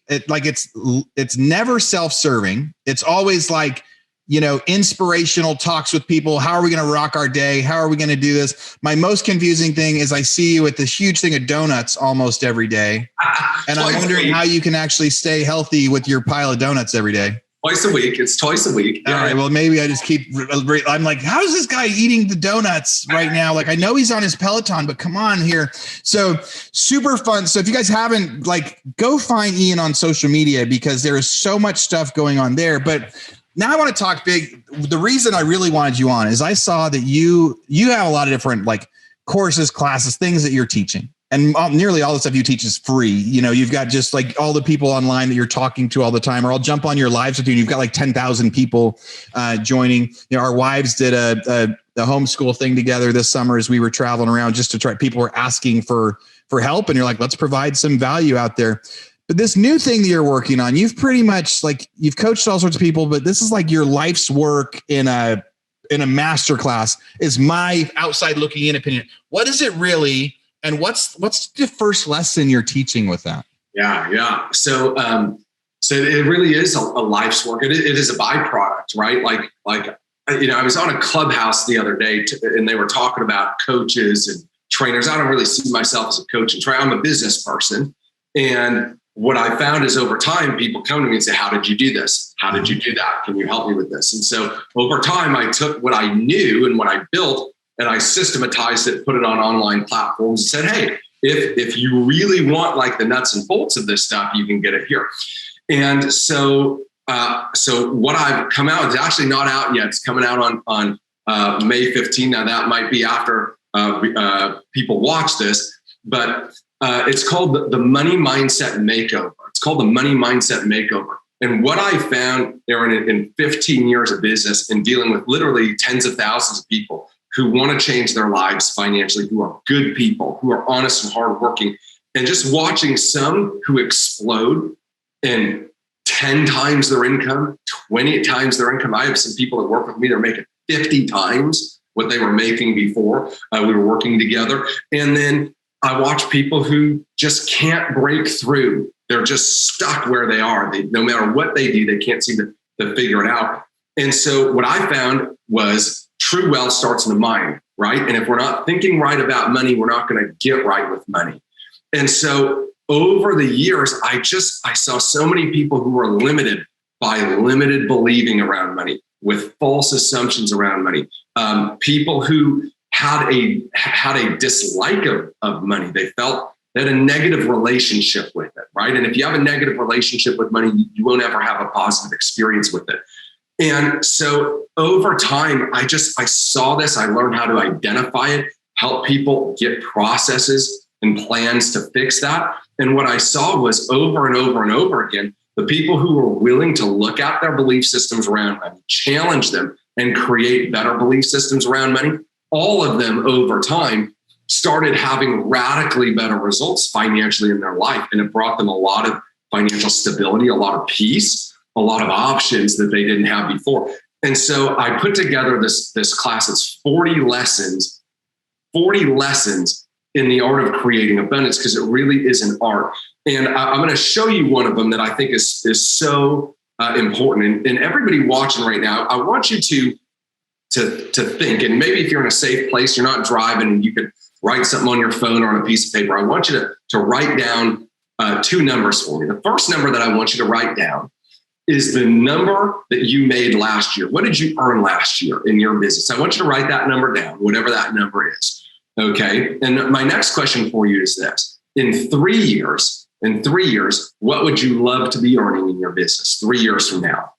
it's never self-serving. It's always like, you know, inspirational talks with people. How are we going to rock our day? How are we going to do this? My most confusing thing is I see you with this huge thing of donuts almost every day. And I'm wondering how you can actually stay healthy with your pile of donuts every day. Twice a week. It's twice a week. All right. Well, maybe I just I'm like, how is this guy eating the donuts right now? Like, I know he's on his Peloton, but come on here. So super fun. So if you guys haven't, go find Ian on social media, because there is so much stuff going on there. But now I want to talk big. The reason I really wanted you on is I saw that you have a lot of different courses, classes, things that you're teaching. And nearly all the stuff you teach is free. You know, you've got just all the people online that you're talking to all the time, or I'll jump on your lives with you. And you've got 10,000 people joining. You know, our wives did a homeschool thing together this summer as we were traveling around just to try. People were asking for help, and you're like, let's provide some value out there. But this new thing that you're working on, you've pretty much you've coached all sorts of people, but this is like your life's work in a masterclass, is my outside looking in opinion. What is it really? And what's the first lesson you're teaching with that? Yeah. So it really is a life's work. It is a byproduct, right? I was on a Clubhouse the other day and they were talking about coaches and trainers. I don't really see myself as a coach and trainer. I'm a business person. And what I found is over time, people come to me and say, how did you do this? How did you do that? Can you help me with this? And so over time, I took what I knew and what I built and I systematized it, put it on online platforms and said, hey, if you really want like the nuts and bolts of this stuff, you can get it here. And so what I've come out is actually not out yet. It's coming out on May 15. Now that might be after people watch this, but it's called the Money Mindset Makeover. It's called the Money Mindset Makeover. And what I found, Aaron, in 15 years of business and dealing with literally tens of thousands of people who want to change their lives financially, who are good people, who are honest and hardworking, and just watching some who explode and 10 times their income, 20 times their income. I have some people that work with me, they're making 50 times what they were making before we were working together. And then I watch people who just can't break through. They're just stuck where they are. No matter what they do, they can't seem to figure it out. And so what I found was true wealth starts in the mind, right? And if we're not thinking right about money, we're not going to get right with money. And so over the years, I saw so many people who were limited by limited believing around money, with false assumptions around money. People who had a dislike of money. They felt they had a negative relationship with it, right? And if you have a negative relationship with money, you won't ever have a positive experience with it. And so over time, I saw this. I learned how to identify it, help people get processes and plans to fix that. And what I saw was over and over and over again, the people who were willing to look at their belief systems around money, challenge them, and create better belief systems around money, all of them over time started having radically better results financially in their life. And it brought them a lot of financial stability, a lot of peace, a lot of options that they didn't have before. And so I put together this class. It's 40 lessons in the art of creating abundance, because it really is an art. And I'm going to show you one of them that I think is so important. And everybody watching right now, I want you to think, and maybe if you're in a safe place, you're not driving, and you could write something on your phone or on a piece of paper. I want you to write down two numbers for me. The first number that I want you to write down is the number that you made last year. What did you earn last year in your business? I want you to write that number down, whatever that number is. Okay. And my next question for you is this: in 3 years, what would you love to be earning in your business 3 years from now?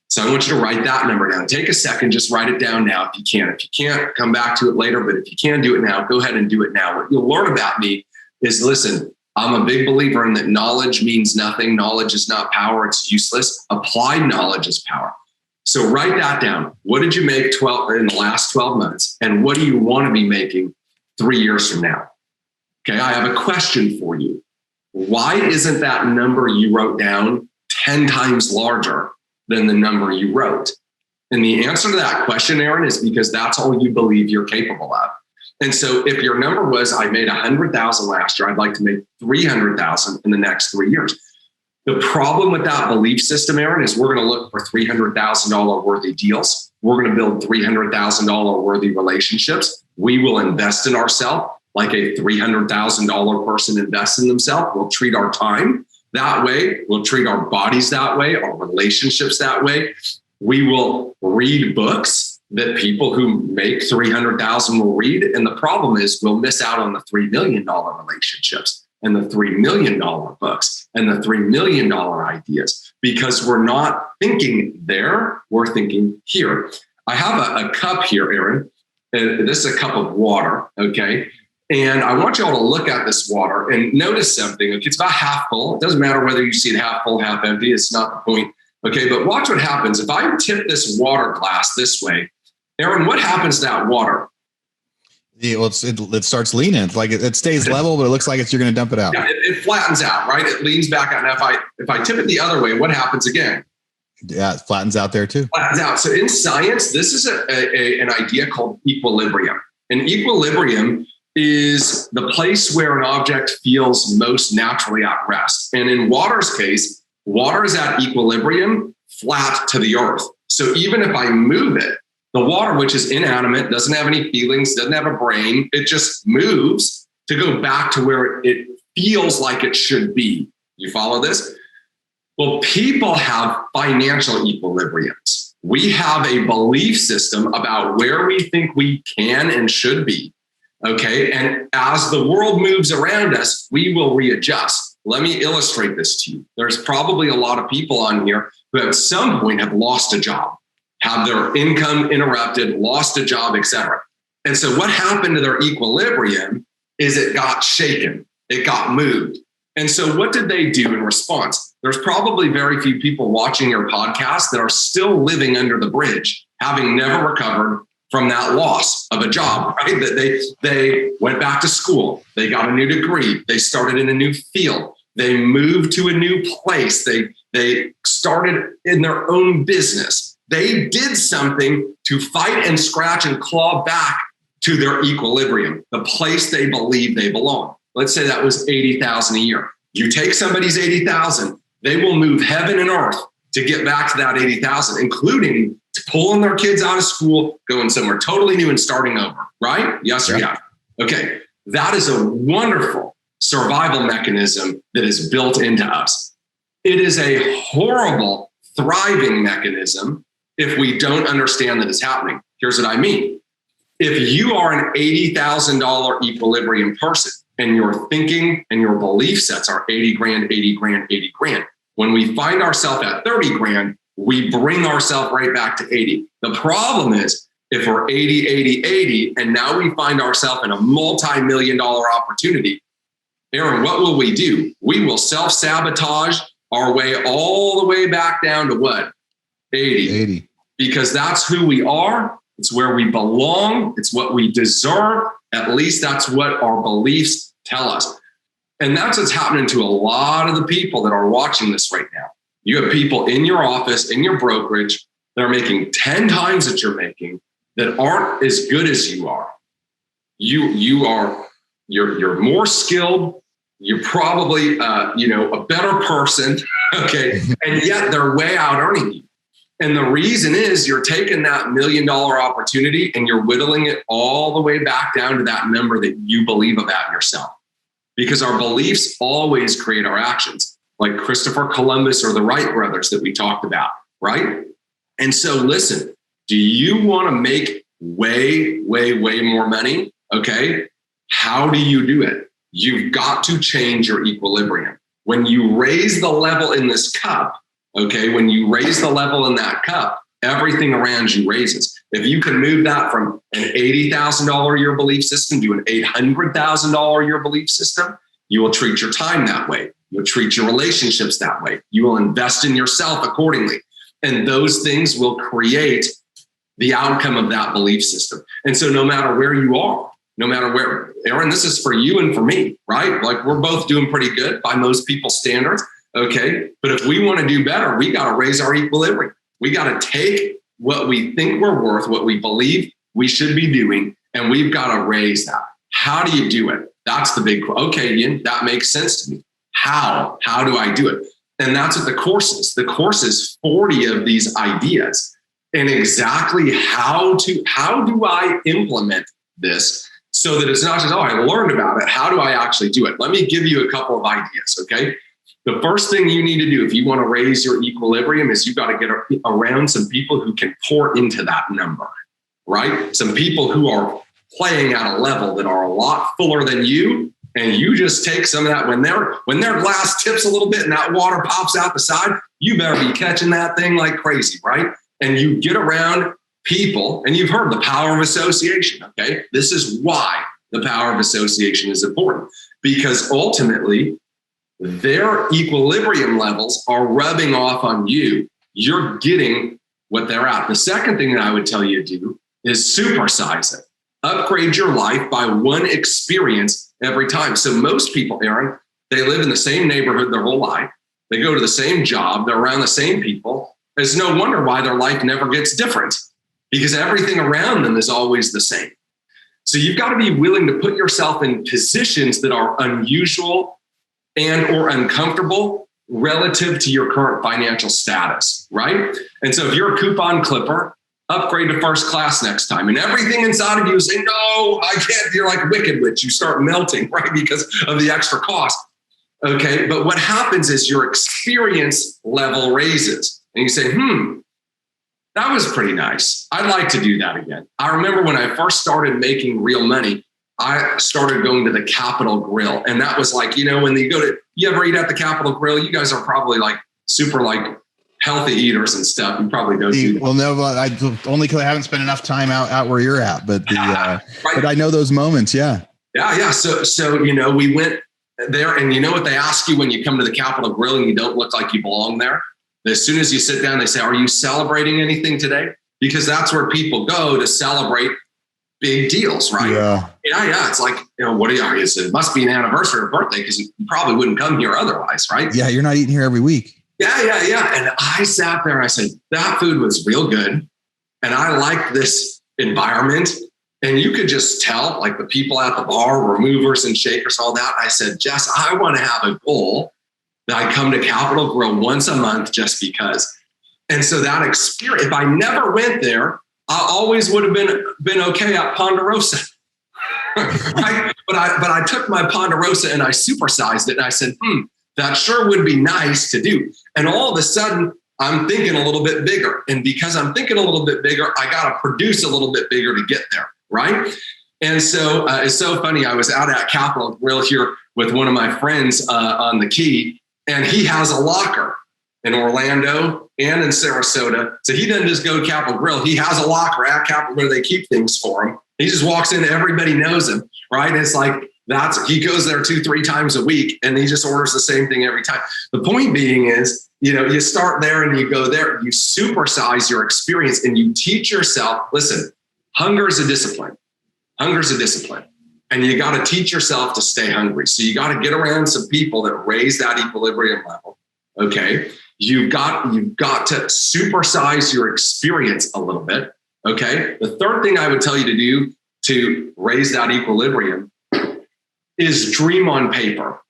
So I want you to write that number down. Take a second, just write it down now if you can. If you can't, come back to it later. But if you can do it now, go ahead and do it now. What you'll learn about me is, listen, I'm a big believer in that knowledge means nothing. Knowledge is not power. It's useless. Applied knowledge is power. So write that down. What did you make in the last 12 months? And what do you want to be making 3 years from now? Okay, I have a question for you. Why isn't that number you wrote down 10 times larger than the number you wrote? And the answer to that question, Aaron, is because that's all you believe you're capable of. And so if your number was, I made 100,000 last year, I'd like to make 300,000 in the next 3 years. The problem with that belief system, Aaron, is we're going to look for $300,000 worthy deals. We're going to build $300,000 worthy relationships. We will invest in ourselves like a $300,000 person invests in themselves. We'll treat our time that way. We'll treat our bodies that way, our relationships that way. We will read books that people who make $300,000 will read. And the problem is we'll miss out on the $3 million relationships and the $3 million books and the $3 million ideas, because we're not thinking there, we're thinking here. I have a cup here, Aaron. This is a cup of water, okay? And I want you all to look at this water and notice something. Okay, it's about half full. It doesn't matter whether you see it half full, half empty. It's not the point. Okay, but watch what happens. If I tip this water glass this way, Aaron, what happens to that water? Yeah, well, it starts leaning. It's like it stays level, but it looks like you're going to dump it out. Yeah, it flattens out, right? It leans back out. And if I tip it the other way, what happens again? Yeah, it flattens out there too. Flattens out. So in science, this is an idea called equilibrium. And equilibrium is the place where an object feels most naturally at rest. And in water's case, water is at equilibrium, flat to the earth. So even if I move it, the water, which is inanimate, doesn't have any feelings, doesn't have a brain, it just moves to go back to where it feels like it should be. You follow this? Well, people have financial equilibriums. We have a belief system about where we think we can and should be. Okay. And as the world moves around us, we will readjust. Let me illustrate this to you. There's probably a lot of people on here who at some point have lost a job, have their income interrupted, lost a job, etc. And so what happened to their equilibrium is it got shaken, it got moved. And so what did they do in response? There's probably very few people watching your podcast that are still living under the bridge, having never recovered from that loss of a job, right? That they went back to school, they got a new degree, they started in a new field, they moved to a new place, they started in their own business. They did something to fight and scratch and claw back to their equilibrium, the place they believe they belong. Let's say that was $80,000 a year. You take somebody's $80,000, they will move heaven and earth to get back to that $80,000, including pulling their kids out of school, going somewhere totally new and starting over, right? Yes or yes? Okay. That is a wonderful survival mechanism that is built into us. It is a horrible thriving mechanism if we don't understand that it's happening. Here's what I mean. If you are an $80,000 equilibrium person and your thinking and your belief sets are 80 grand, 80 grand, 80 grand, when we find ourselves at 30 grand, we bring ourselves right back to 80. The problem is if we're 80, 80, 80, and now we find ourselves in a multi-million-dollar opportunity, Aaron, what will we do? We will self-sabotage our way all the way back down to what? 80. Because that's who we are. It's where we belong. It's what we deserve. At least that's what our beliefs tell us. And that's what's happening to a lot of the people that are watching this right now. You have people in your office, in your brokerage, that are making 10 times that you're making that aren't as good as you are. You're more skilled. You're probably, a better person. Okay. And yet they're way out earning you. And the reason is you're taking that $1 million opportunity and you're whittling it all the way back down to that number that you believe about yourself. Because our beliefs always create our actions, like Christopher Columbus or the Wright brothers that we talked about, right? And so listen, do you want to make way, way, way more money? Okay. How do you do it? You've got to change your equilibrium. When you raise the level in this cup, okay, when you raise the level in that cup, everything around you raises. If you can move that from an $80,000 a year belief system to an $800,000 a year belief system, you will treat your time that way. You'll treat your relationships that way. You will invest in yourself accordingly. And those things will create the outcome of that belief system. And so no matter where you are, no matter where, Aaron, this is for you and for me, right? Like we're both doing pretty good by most people's standards. Okay. But if we want to do better, we got to raise our equilibrium. We got to take what we think we're worth, what we believe we should be doing, and we've got to raise that. How do you do it? That's the big, okay, Ian, that makes sense to me. How do I do it? And that's what the course is. The course is 40 of these ideas and exactly how do I implement this so that it's not just, I learned about it. How do I actually do it? Let me give you a couple of ideas. Okay. The first thing you need to do if you want to raise your equilibrium is you've got to get around some people who can pour into that number, right? Some people who are playing at a level that are a lot fuller than you. And you just take some of that when their glass tips a little bit and that water pops out the side, you better be catching that thing like crazy, right? And you get around people, and you've heard the power of association, okay? This is why the power of association is important, because ultimately, their equilibrium levels are rubbing off on you. You're getting what they're at. The second thing that I would tell you to do is supersize it. upgrade your life by one experience every time. So most people, Aaron, they live in the same neighborhood their whole life. They go to the same job. They're around the same people. It's no wonder why their life never gets different, because everything around them is always the same. So you've got to be willing to put yourself in positions that are unusual and or uncomfortable relative to your current financial status, right? And so if you're a coupon clipper, upgrade to first class next time. And everything inside of you is saying, no, I can't. You're like a Wicked Witch. You start melting, right? Because of the extra cost. Okay. But what happens is your experience level raises and you say, that was pretty nice. I'd like to do that again. I remember when I first started making real money, I started going to the Capitol Grill. And that was like, when you ever eat at the Capitol Grill, you guys are probably like super like healthy eaters and stuff. You probably don't do that. Well, no, I only because I haven't spent enough time out where you're at, but right. But I know those moments. Yeah. Yeah. So, we went there, and you know what they ask you when you come to the Capitol Grill and you don't look like you belong there? As soon as you sit down, they say, are you celebrating anything today? Because that's where people go to celebrate big deals, right? Yeah. It's like, what do you, it must be an anniversary or birthday, because you probably wouldn't come here otherwise, right? Yeah. You're not eating here every week. Yeah. And I sat there and I said, that food was real good. And I liked this environment. And you could just tell, like, the people at the bar were movers and shakers, all that. I said, Jess, I want to have a goal that I come to Capitol Grill once a month just because. And so that experience, if I never went there, I always would have been okay at Ponderosa. Right? But I took my Ponderosa and I supersized it. And I said, that sure would be nice to do. And all of a sudden, I'm thinking a little bit bigger. And because I'm thinking a little bit bigger, I got to produce a little bit bigger to get there. Right. And so it's so funny. I was out at Capitol Grill here with one of my friends on the Key, and he has a locker in Orlando and in Sarasota. So he doesn't just go to Capitol Grill. He has a locker at Capitol where they keep things for him. He just walks in, everybody knows him. Right. And it's like, he goes there 2-3 times a week, and he just orders the same thing every time. The point being is, you start there and you go there, you supersize your experience, and you teach yourself, listen, hunger is a discipline. Hunger is a discipline. And you got to teach yourself to stay hungry. So you got to get around some people that raise that equilibrium level. Okay. You've got to supersize your experience a little bit. Okay. The third thing I would tell you to do to raise that equilibrium is dream on paper.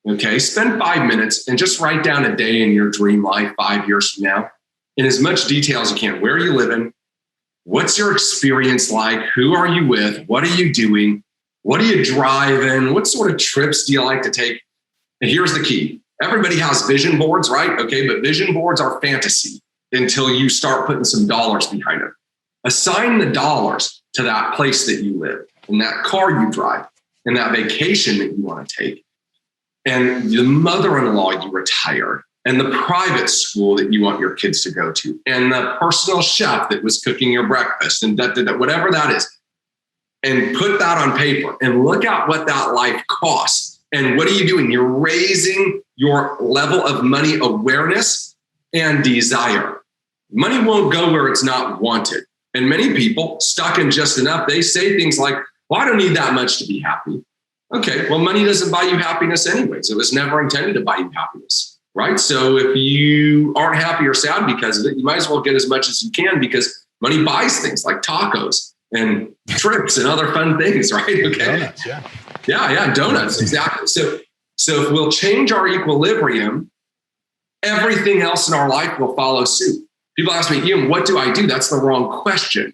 Okay. Spend 5 minutes and just write down a day in your dream life 5 years from now in as much detail as you can. Where are you living? What's your experience like? Who are you with? What are you doing? What are you driving? What sort of trips do you like to take? And here's the key. Everybody has vision boards, right? Okay, but vision boards are fantasy until you start putting some dollars behind it. Assign the dollars to that place that you live, and that car you drive, and that vacation that you want to take, and the mother-in-law you retired, and the private school that you want your kids to go to, and the personal chef that was cooking your breakfast, and whatever that is. And put that on paper and look at what that life costs. And what are you doing? You're raising your level of money awareness and desire. Money won't go where it's not wanted. And many people, stuck in just enough, they say things like, well, I don't need that much to be happy. Okay, well, money doesn't buy you happiness anyways. It was never intended to buy you happiness, right? So if you aren't happy or sad because of it, you might as well get as much as you can, because money buys things like tacos and trips and other fun things, right? Okay. Donuts, yeah. Yeah, donuts, exactly. So if we'll change our equilibrium, everything else in our life will follow suit. People ask me, Ian, what do I do? That's the wrong question.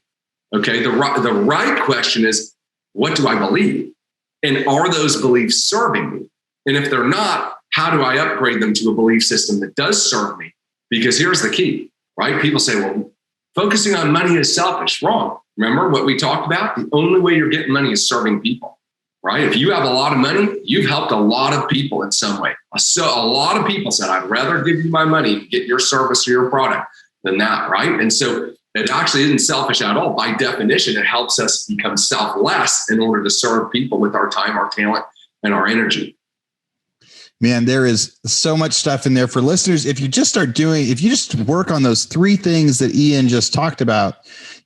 Okay, the right question is, what do I believe? And are those beliefs serving me? And if they're not, how do I upgrade them to a belief system that does serve me? Because here's the key, right? People say, well, focusing on money is selfish. Wrong. Remember what we talked about? The only way you're getting money is serving people, right? If you have a lot of money, you've helped a lot of people in some way. So a lot of people said, I'd rather give you my money to get your service or your product than that, right? And so it actually isn't selfish at all. By definition, it helps us become selfless in order to serve people with our time, our talent, and our energy. Man, there is so much stuff in there for listeners. If you just work on those 3 things that Ian just talked about,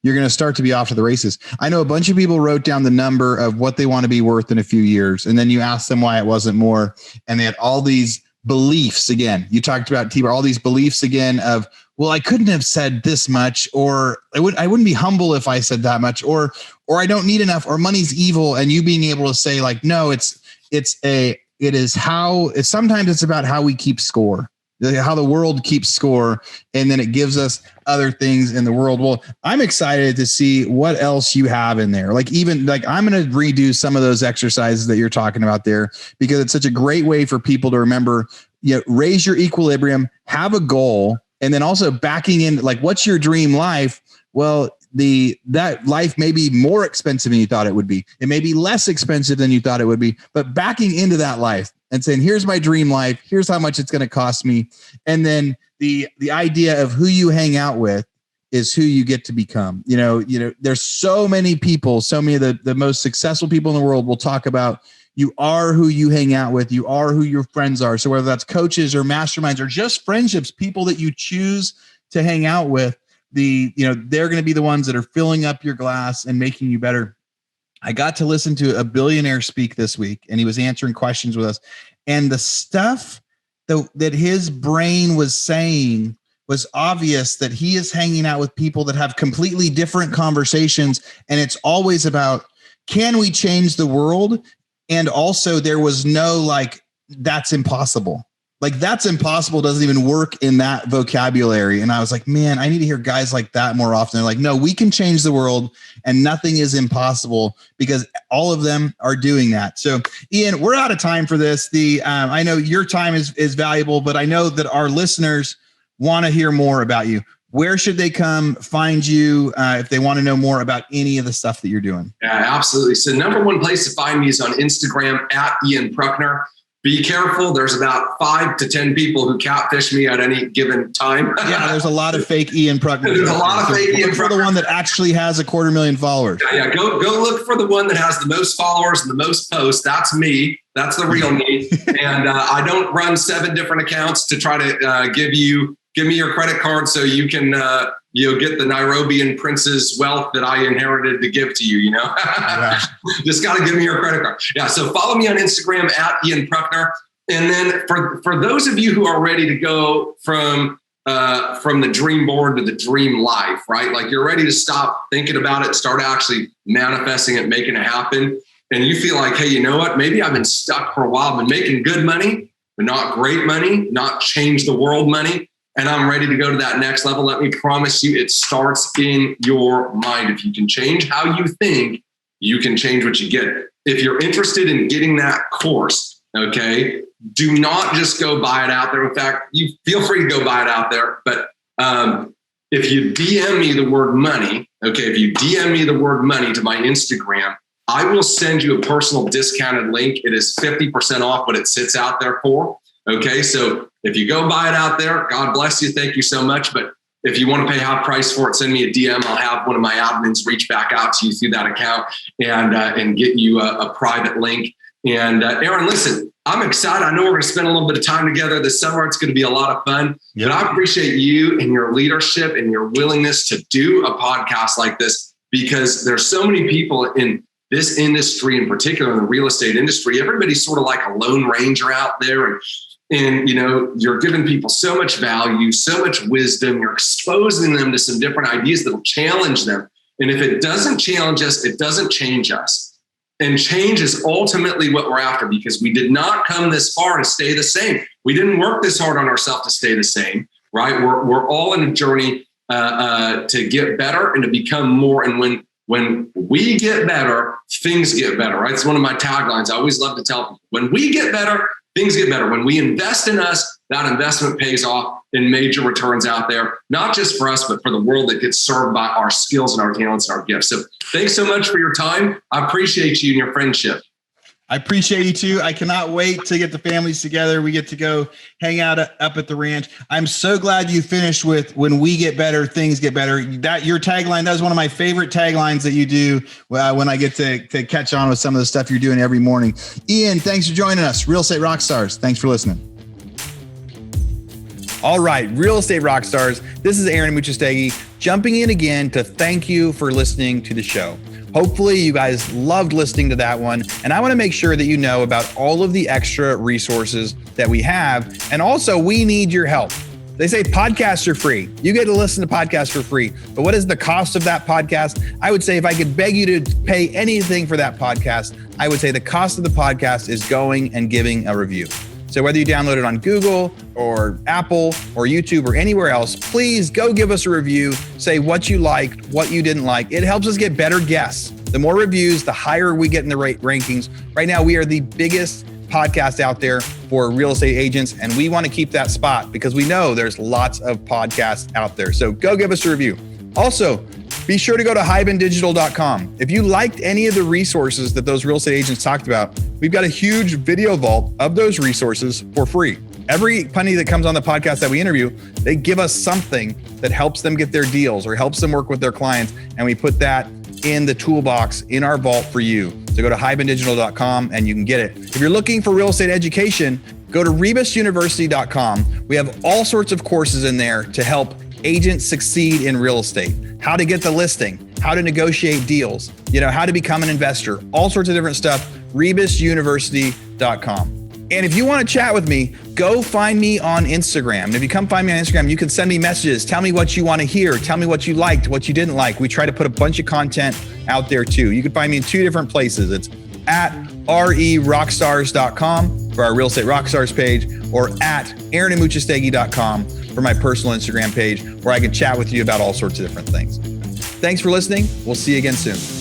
you're going to start to be off to the races. I know a bunch of people wrote down the number of what they want to be worth in a few years. And then you ask them why it wasn't more. And they had all these beliefs again. You talked about, T-Bar, all these beliefs again of, well, I couldn't have said this much, or I wouldn't be humble if I said that much, or I don't need enough, or money's evil. And you being able to say like, no, sometimes it's about how we keep score, how the world keeps score. And then it gives us other things in the world. Well, I'm excited to see what else you have in there. Like I'm going to redo some of those exercises that you're talking about there, because it's such a great way for people to remember, raise your equilibrium, have a goal, and then also backing in, like, what's your dream life? Well, that life may be more expensive than you thought it would be. It may be less expensive than you thought it would be, but backing into that life and saying, here's my dream life. Here's how much it's going to cost me. And then the idea of who you hang out with is who you get to become. There's so many people, so many of the most successful people in the world will talk about, you are who you hang out with. You are who your friends are. So whether that's coaches or masterminds or just friendships, people that you choose to hang out with, they're going to be the ones that are filling up your glass and making you better. I got to listen to a billionaire speak this week, and he was answering questions with us. And the stuff that his brain was saying was obvious, that he is hanging out with people that have completely different conversations. And it's always about, can we change the world? And also there was no like, that's impossible. Like, that's impossible doesn't even work in that vocabulary. And I was like, man, I need to hear guys like that more often. They're like, no, we can change the world and nothing is impossible, because all of them are doing that. So Ian, we're out of time for this. I know your time is valuable, but I know that our listeners want to hear more about you. Where should they come find you if they want to know more about any of the stuff that you're doing? Yeah, absolutely. So number one place to find me is on Instagram at Ian Pruckner. Be careful. There's about 5 to 10 people who catfish me at any given time. Yeah, there's a lot of fake Ian Pruckner. There's a lot of fake Ian Pruckner. For the one that actually has 250,000 followers. Yeah, go look for the one that has the most followers and the most posts. That's me. That's the real me. And I don't run 7 different accounts to try to give me your credit card so you can get the Nairobian prince's wealth that I inherited to give to you. Yeah. Just got to give me your credit card. Yeah. So follow me on Instagram at Ian Pruckner. And then for those of you who are ready to go from the dream board to the dream life, right? Like, you're ready to stop thinking about it, start actually manifesting it, making it happen. And you feel like, hey, you know what? Maybe I've been stuck for a while. I've been making good money, but not great money, not change the world money. And I'm ready to go to that next level. Let me promise you, it starts in your mind. If you can change how you think, you can change what you get. If you're interested in getting that course, okay, do not just go buy it out there. In fact, you feel free to go buy it out there. But if you DM me the word money, okay, if you DM me the word money to my Instagram, I will send you a personal discounted link. It is 50% off what it sits out there for. Okay, so if you go buy it out there, God bless you. Thank you so much. But if you want to pay half price for it, send me a DM. I'll have one of my admins reach back out to you through that account and get you a private link. And Aaron, listen, I'm excited. I know we're going to spend a little bit of time together this summer. It's going to be a lot of fun. Yep. But I appreciate you and your leadership and your willingness to do a podcast like this, because there's so many people in this industry, in particular in the real estate industry. Everybody's sort of like a lone ranger out there. And you're giving people so much value, so much wisdom. You're exposing them to some different ideas that will challenge them. And if it doesn't challenge us, it doesn't change us. And change is ultimately what we're after, because we did not come this far to stay the same. We didn't work this hard on ourselves to stay the same, right? We're all in a journey to get better and to become more. And when we get better, things get better, right? It's one of my taglines. I always love to tell people, when we get better, things get better. When we invest in us, that investment pays off in major returns out there, not just for us, but for the world that gets served by our skills and our talents and our gifts. So thanks so much for your time. I appreciate you and your friendship. I appreciate you too. I cannot wait to get the families together. We get to go hang out up at the ranch. I'm so glad you finished with, when we get better, things get better. That your tagline, that was one of my favorite taglines that you do when I get to catch on with some of the stuff you're doing every morning. Ian, thanks for joining us. Real Estate Rockstars. Thanks for listening. All right, real estate rock stars. This is Aaron Muchastegui jumping in again to thank you for listening to the show. Hopefully you guys loved listening to that one. And I want to make sure that you know about all of the extra resources that we have. And also we need your help. They say podcasts are free. You get to listen to podcasts for free. But what is the cost of that podcast? I would say if I could beg you to pay anything for that podcast, I would say the cost of the podcast is going and giving a review. So whether you download it on Google or Apple or YouTube or anywhere else, please go give us a review. Say what you liked, what you didn't like. It helps us get better guests. The more reviews, the higher we get in the rankings. Right now, we are the biggest podcast out there for real estate agents, and we want to keep that spot because we know there's lots of podcasts out there. So go give us a review. Also, be sure to go to hibandigital.com. If you liked any of the resources that those real estate agents talked about, we've got a huge video vault of those resources for free. Every penny that comes on the podcast that we interview, they give us something that helps them get their deals or helps them work with their clients. And we put that in the toolbox in our vault for you. So go to hibandigital.com and you can get it. If you're looking for real estate education, go to rebusuniversity.com. We have all sorts of courses in there to help agents succeed in real estate. How to get the listing, how to negotiate deals, how to become an investor, all sorts of different stuff, rebusuniversity.com. And if you want to chat with me, go find me on Instagram. And if you come find me on Instagram, you can send me messages. Tell me what you want to hear. Tell me what you liked, what you didn't like. We try to put a bunch of content out there too. You can find me in two different places. It's at rerockstars.com for our Real Estate Rockstars page, or at aaronandmuchastegui.com for my personal Instagram page, where I can chat with you about all sorts of different things. Thanks for listening. We'll see you again soon.